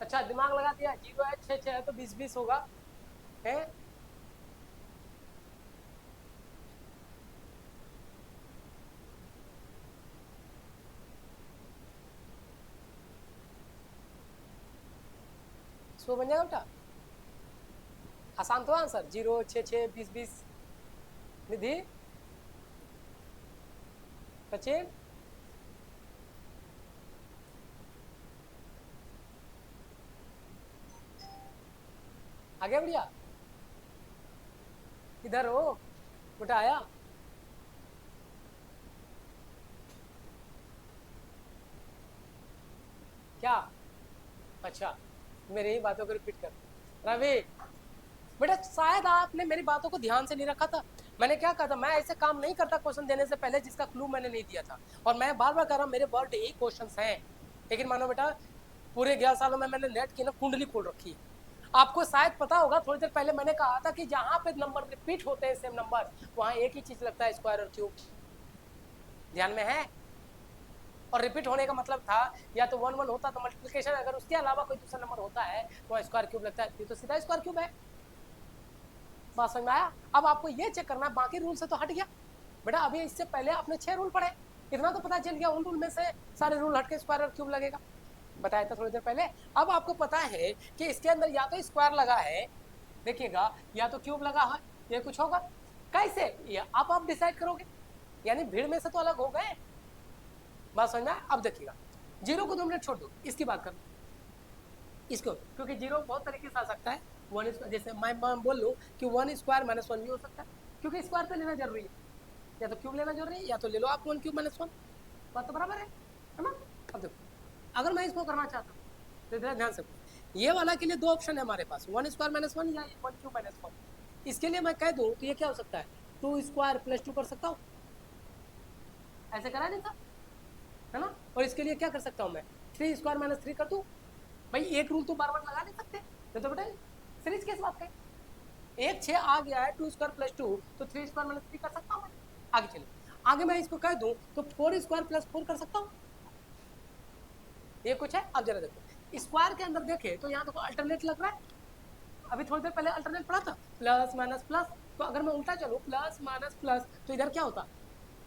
अच्छा दिमाग लगा दिया, 0 है, 6 6 है, तो 20 20 होगा, है 100 बन जाएगा बेटा। आसान तो आंसर 0 6 6 20 20। निधि, सचिन, आ गया बढ़िया। इधर हो बेटा, आया क्या? अच्छा, मेरी ही बातों को रिपीट कर। रवि बेटा, शायद आपने मेरी बातों को ध्यान से नहीं रखा था। मैंने क्या कहा था, मैं ऐसे काम नहीं करता क्वेश्चन देने से पहले जिसका क्लू मैंने नहीं दिया था। और मैं बार बार कह रहा हूँ मेरे वर्ड यही क्वेश्चन हैं। लेकिन मानो बेटा, पूरे 11 सालों में मैंने नेट की ना कुंडली खोल रखी है। आपको शायद पता होगा, थोड़ी देर पहले मैंने कहा था कि जहां पे नंबर रिपीट होते हैं सेम नंबर, वहां एक ही चीज लगता है, स्क्वायर और क्यूब। ध्यान में है? और रिपीट होने का मतलब था या तो 1 1 होता तो मल्टीप्लिकेशन, अगर उसके अलावा कोई दूसरा नंबर होता है तो स्क्वायर क्यूब लगता है। ये तो सीधा स्क्वायर क्यूब है। बात समझ में आया? अब आपको ये चेक करना, बाकी रूल से तो हट गया बेटा। अभी इससे पहले आपने 6 रूल पढ़े, इतना तो पता चल गया उन रूल में से सारे रूल हट के स्क्वायर और क्यूब लगेगा। बताया था थोड़ी देर पहले। अब आपको पता है कि इसके अंदर या तो स्क्वायर लगा है, देखिएगा, या तो क्यूब लगा है। ये कुछ होगा कैसे, ये आप डिसाइड करोगे। यानी भीड़ में से तो अलग हो गए। बात समझ में आया? अब देखिएगा, 0 को 2 मिनट छोड़ दो, इसकी बात करो इसको, क्योंकि 0 बहुत तरीके से आ सकता है। 1 स्क्वायर, जैसे मैं बोल लूँ कि 1 स्क्वायर माइनस 1 भी हो सकता है, क्योंकि स्क्वायर पे लेना जरूरी है। या तो क्यूब लेना जरूरी है, या तो ले लो आप 1 क्यूब माइनस 1। बात तो बराबर है ना? अब देखो, अगर मैं इसको करना चाहता हूँ तो इधर ध्यान से, ये वाला के लिए 2 ऑप्शन है हमारे पास, 1 स्क्वायर माइनस 1 या 1 क्यूब माइनस 1। इसके लिए मैं कह दूँ तो ये क्या हो सकता है, 2 स्क्वायर प्लस 2 कर सकता हूँ। ऐसे करा नहीं था, है ना? और इसके लिए क्या कर सकता हूँ मैं, 3 स्क्वायर माइनस 3 कर दूँ। भाई एक रूल तो बार बार लगा नहीं सकते, तो बेटा सीरीज किस बात का, एक 6 आ गया है, 2 स्क्वायर प्लस 2, तो 3 स्क्वायर माइनस 3 कर सकता हूँ मैं। आगे चलिए, आगे मैं इसको कह दूं तो 4 स्क्वायर प्लस 4 कर सकता हूँ। ये कुछ है। अब जरा देखो, स्क्वायर के अंदर देखे तो यहाँ देखो अल्टरनेट लग रहा है। अभी थोड़ी देर पहले अल्टरनेट पढ़ा था, प्लस माइनस प्लस। तो अगर मैं उल्टा चलूँ, प्लस माइनस प्लस, तो इधर क्या होता,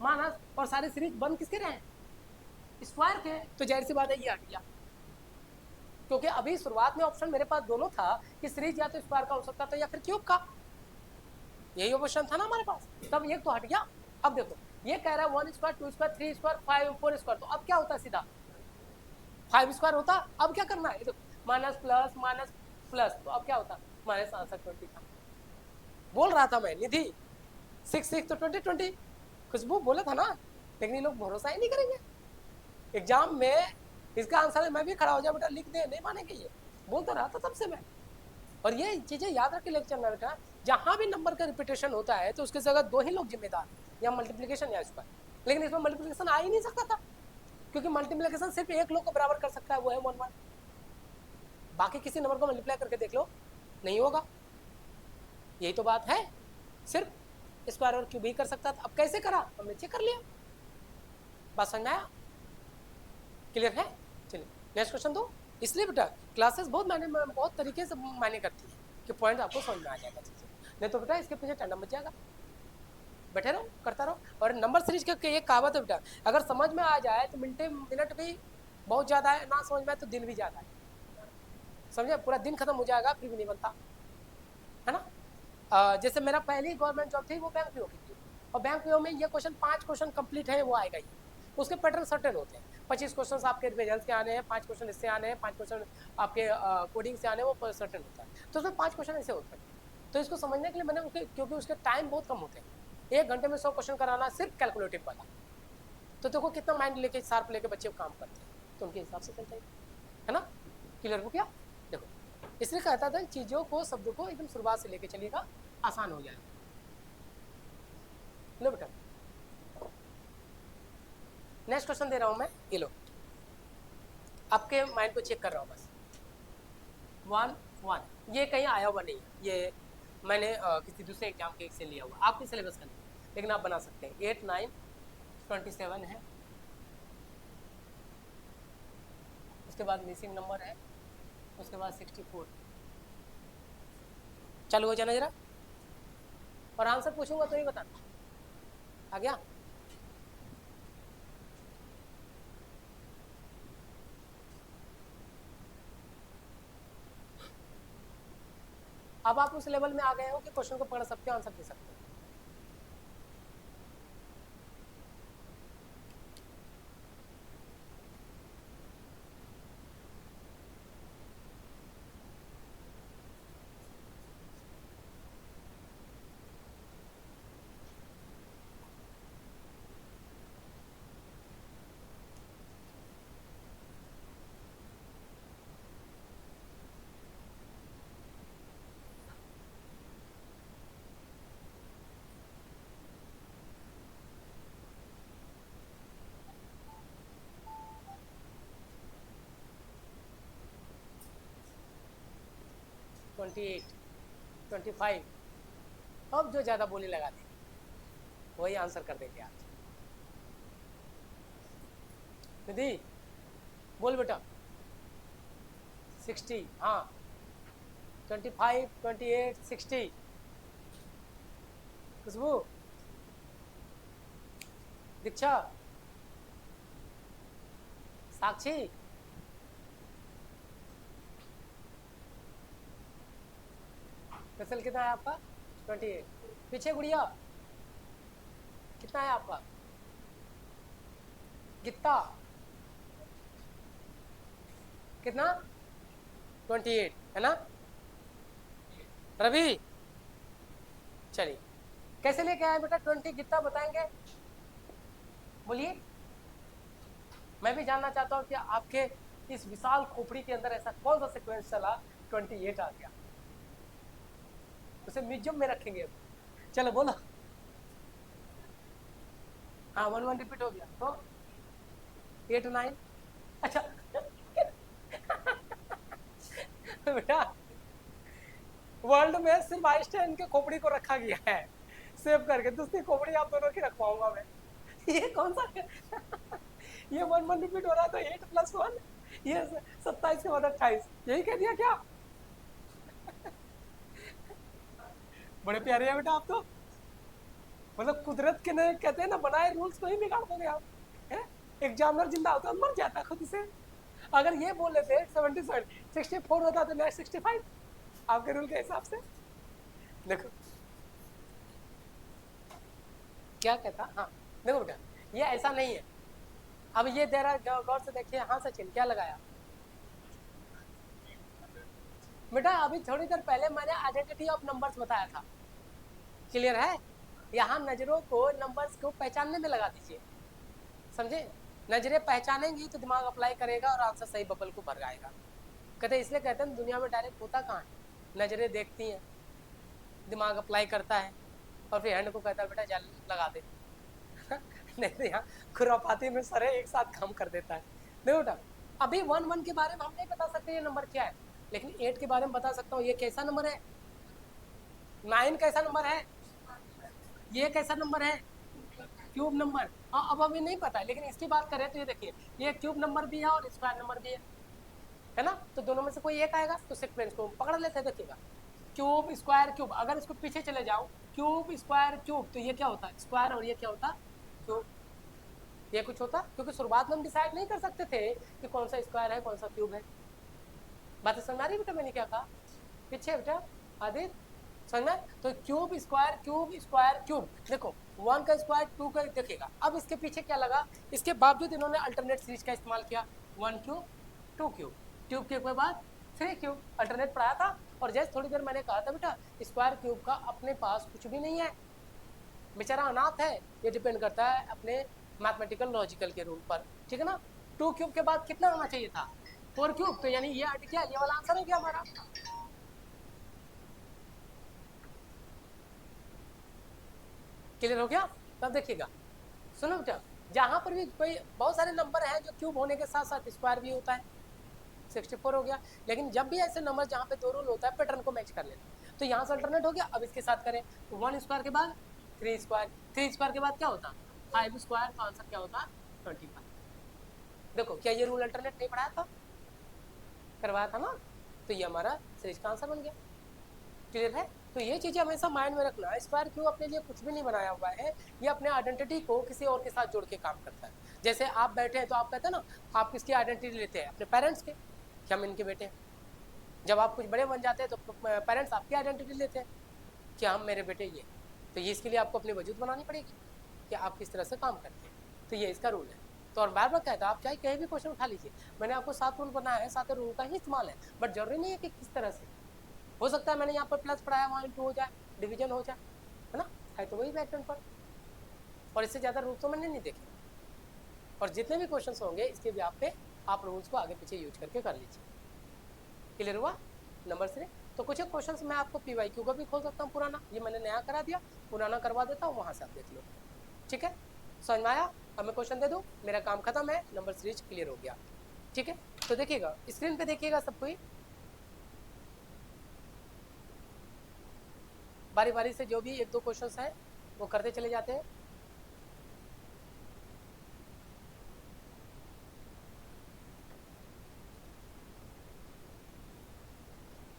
माइनस। और सारे सीरीज बन किसके रहे, स्क्वायर के। तो जाहिर सी बात है ये हट गया, क्योंकि अभी शुरुआत में ऑप्शन मेरे पास दोनों था कि सीरीज या तो स्क्वायर का हो सकता था या फिर क्यूब का। यही ऑप्शन था ना हमारे पास, तब एक तो हट गया। अब देखो, ये कह रहा है 1 स्क्वायर 2 स्क्वायर 3 स्क्वायर 5 4 स्क्वायर, तो अब क्या होता है, सीधा 5 स्क्वायर होता। अब क्या करना है, माइनस प्लस, तो अब क्या होता, माइनस आंसर 20 था। बोल रहा था मैं, निधि 6 6 तो 20 20, खुशबू बोला था ना। लेकिन ये लोग भरोसा ही नहीं करेंगे एग्जाम में। इसका आंसर है मैं भी खड़ा हो जाऊं बेटा, लिख दे, नहीं मानेंगे ये। बोल तो रहा था तब से मैं। और ये चीजें याद रख के लेके चलना बेटा, जहां भी नंबर का रिपीटेशन होता है तो उसके जगह 2 ही लोग जिम्मेदार, या मल्टीप्लीकेशन या स्क्वायर। लेकिन इसमें मल्टीप्लीकेशन आ ही नहीं सकता था, क्योंकि मल्टीप्लीकेशन सिर्फ एक लोग को बराबर कर सकता है, वो है 1 1। बाकी किसी नंबर को मल्टीप्लाई करके देख लो, नहीं होगा। यही तो बात है, सिर्फ स्क्वायर और क्यूब ही कर सकता था। अब कैसे करा, हमने चेक कर लिया। बात समझ में आया? क्लियर है? चलिए नेक्स्ट क्वेश्चन दो। इसलिए बेटा क्लासेस बहुत तरीके से मायने करती है कि पॉइंट आपको समझ में आ जाएगा चीजें, नहीं तो बेटा इसके पीछे टंडा मच जाएगा। बैठे रहो, करता रहो। और नंबर सीरीज की एक कहावत है बेटा, अगर समझ में आ जाए तो मिनट भी बहुत ज्यादा है, ना समझ में आए तो दिन भी ज्यादा है। समझे, पूरा दिन खत्म हो जाएगा फिर भी नहीं बनता, है ना? जैसे मेरा पहली गवर्नमेंट जॉब थी, वो बैंक पीओ की थी। और बैंक पीओ में ये क्वेश्चन 5 क्वेश्चन कंप्लीट है, वो आएगा ही। उसके पैटर्न सर्टेन होते हैं, 25 क्वेश्चन आपके रिजल्ट के आने हैं, 5 क्वेश्चन इससे आने हैं, 5 क्वेश्चन आपके कोडिंग से आने हैं, वो सर्टेन होता है। तो उसमें 5 क्वेश्चन ऐसे होते हैं। तो इसको समझने के लिए मैंने क्योंकि उसके टाइम बहुत कम होते हैं, 1 घंटे में 100 क्वेश्चन कराना सिर्फ कैलकुलेटिव वाला। तो देखो कितना माइंड लेके शार्प लेके बच्चे काम करते हैं, तो उनके हिसाब से चलता है ना? क्लियर हो गया? देखो, इसलिए कहता था चीजों को, शब्दों को एकदम शुरुआत से लेके चलिएगा, आसान हो जाएगा। लो बेटा, नेक्स्ट क्वेश्चन दे रहा हूं मैं, ये लो, आपके माइंड को चेक कर रहा हूं बस। 1 1 ये कहीं आया हुआ नहीं है, ये मैंने किसी दूसरे एग्जाम के से लिया हुआ, आपके सिलेबस का नहीं, लेकिन आप बना सकते हैं। 8 9 27 है, उसके बाद मिसिंग नंबर है, उसके बाद 64। चालू हो जाना जरा, और आंसर पूछूंगा तो ही बताना। आ गया? अब आप उस लेवल में आ गए हो कि क्वेश्चन को पढ़ सकते हो, आंसर दे सकते हो। ट्वेंटी एट, 25, अब जो ज़्यादा बोली लगा देंगे वही आंसर कर देंगे आप। निधि बोल बेटा। 60, हाँ 25, 28, 60। खुशबू, दीक्षा, साक्षी, फसल कितना है आपका? 28। पीछे गुड़िया कितना है आपका? कितना कितना? 28 है ना? रवि, चलिए कैसे लेके आए बेटा 20? कितना बताएंगे? बोलिए, मैं भी जानना चाहता हूँ कि आपके इस विशाल खोपड़ी के अंदर ऐसा कौन सा सीक्वेंस चला 28 आ गया, उसे म्यूजियम में रखेंगे। चलो बोलो। हाँ 1 1 रिपीट हो गया तो 8 9। अच्छा बेटा वर्ल्ड में सिर्फ आइंस्टाइन के खोपड़ी को रखा गया है सेव करके, दूसरी खोपड़ी आप दोनों की रखवाऊंगा मैं। ये कौन सा ये 1 1 रिपीट हो रहा है तो 8 + 1 ये 27 के बाद 28, यही कह दिया क्या? बड़े प्यारे हैं बेटा आप तो, मतलब कुदरत के ने कहते हैं ना बनाए रूल्स को ही बिगाड़ दोगे आप। एग्जामिनर जिंदा होता मर जाता खुद से। अगर ये बोल लेते 64 होता तो नेक्स्ट 65 आपके रूल के हिसाब से। देखो क्या कहता, हाँ देखो बेटा ये ऐसा नहीं है। अब ये दे रहा गौर से देखिए। हाँ सचिन क्या लगाया बेटा? अभी थोड़ी देर पहले मैंने आइडेंटिटी ऑफ नंबर्स बताया था, क्लियर है? यहाँ नजरों को नंबर्स को पहचानने में लगा दीजिए, समझे? नजरें पहचानेंगी तो दिमाग अप्लाई करेगा और आंसर सही बबल को भर जाएगा। कहते इसलिए कहते हैं दुनिया में डायरेक्ट होता कहाँ है, नजरें देखती हैं, दिमाग अप्लाई करता है और फिर हैंड को कहता है बेटा जल लगा दे। नहीं तो यहाँ खुरापाती में सारे एक साथ काम कर देता है। देखो बेटा अभी 1 1 के बारे में हम नहीं बता सकते ये नंबर क्या है, लेकिन 8 के बारे में बता सकता हूँ ये कैसा नंबर है। 9 कैसा नंबर है, ये कैसा नंबर है, क्यूब नंबर। हाँ अब अभी नहीं पता है, लेकिन इसकी बात करें तो ये देखिए ये क्यूब नंबर भी है और स्क्वायर नंबर भी है ना? तो दोनों में से कोई एक आएगा तो सीक्वेंस को पकड़ लेते हैं। देखिएगा क्यूब स्क्वायर क्यूब, अगर इसको पीछे चले जाओ क्यूब स्क्वायर क्यूब तो ये क्या होता है स्क्वायर और ये क्या होता क्यूब, ये कुछ होता, क्योंकि शुरुआत में हम डिसाइड नहीं कर सकते थे कि कौन सा स्क्वायर है कौन सा क्यूब है। बात समझ आ रही बेटा मैंने क्या कहा पीछे बेटा आदित्य? समझ में? तो cube square cube square cube, देखो 1 का स्क्वायर 2 का, देखिएगा अब इसके पीछे क्या लगा, इसके बावजूद इन्होंने अल्टरनेट सीरीज का इस्तेमाल किया। 1 क्यूब 2 क्यूब, क्यूब के बाद 3 क्यूब, अल्टरनेट पढ़ाया था। और जैसे थोड़ी देर मैंने कहा था बेटा स्क्वायर क्यूब का अपने पास कुछ भी नहीं है, बेचारा अनाथ है, ये डिपेंड करता है अपने मैथमेटिकल लॉजिकल के रूल पर, ठीक है ना? 2 क्यूब के बाद कितना होना चाहिए था 4 क्यूब, तो यानी ये हट गया, ये वाला आंसर हो गया हमारा। क्लियर हो गया? तब देखिएगा सुनो बेटा जहां पर भी कोई बहुत सारे नंबर हैं जो क्यूब होने के साथ साथ स्क्वायर भी होता है, 64 हो गया। लेकिन जब भी ऐसे नंबर जहाँ पे 2 रूल होता है पैटर्न को मैच कर लेना, तो यहाँ से अल्टरनेट हो गया। अब इसके साथ करें तो 1 स्क्वायर के बाद 3 स्क्वायर, 3 स्क्वायर के बाद क्या होता 5 स्क्वायर, तो आंसर क्या होता 25। देखो क्या ये रूल अल्टरनेट नहीं पढ़ाया था, करवाया था ना? तो ये हमारा सीरीज का आंसर बन गया। क्लियर है? तो ये चीजें हमेशा माइंड में रखना। स्क्वायर क्यों अपने लिए कुछ भी नहीं बनाया हुआ है, ये अपने आइडेंटिटी को किसी और के साथ जोड़ के काम करता है। जैसे आप बैठे हैं तो आप कहते हैं ना आप किसकी आइडेंटिटी लेते हैं, अपने पेरेंट्स के, कि हम इनके बेटे हैं, जब आप कुछ बड़े बन जाते हैं तो पेरेंट्स आपकी आइडेंटिटी लेते हैं कि हम मेरे बेटे ये, तो ये इसके लिए आपको अपनी वजूद बनानी पड़ेगी कि आप किस तरह से काम करते हैं। तो ये इसका रूल है। तो और बार बार कहता है आप चाहे कहीं भी क्वेश्चन उठा लीजिए, मैंने आपको 7 रूल बनाया है, 7 रूल का ही इस्तेमाल है, बट जरूरी नहीं है कि किस तरह से। हो सकता है मैंने यहाँ पर प्लस पढ़ाया वहाँ इंटू हो जाए, डिवीजन हो जाए, है ना, है तो वही पैटर्न पर, और इससे ज़्यादा रूल तो मैंने नहीं देखे। और जितने भी क्वेश्चन होंगे इसके भी पे आप रूल्स को आगे पीछे यूज करके कर लीजिए। क्लियर हुआ नंबर 3? तो कुछ क्वेश्चन मैं आपको PYQ का भी खोल सकता हूँ पुराना, ये मैंने नया करा दिया, पुराना करवा देता हूँ, वहाँ से आप देख लो। ठीक है, समझ में आया? अब मैं क्वेश्चन दे दूँ, मेरा काम खत्म है, नंबर सीरीज क्लियर हो गया। ठीक है, तो देखिएगा स्क्रीन पे, देखिएगा सब कोई बारी बारी से जो भी 1-2 क्वेश्चन है वो करते चले जाते हैं।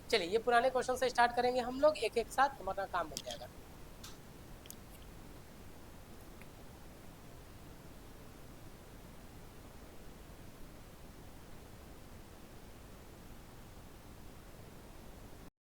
चलिए ये पुराने क्वेश्चन से स्टार्ट करेंगे हम लोग, एक एक साथ हमारा काम बन जाएगा।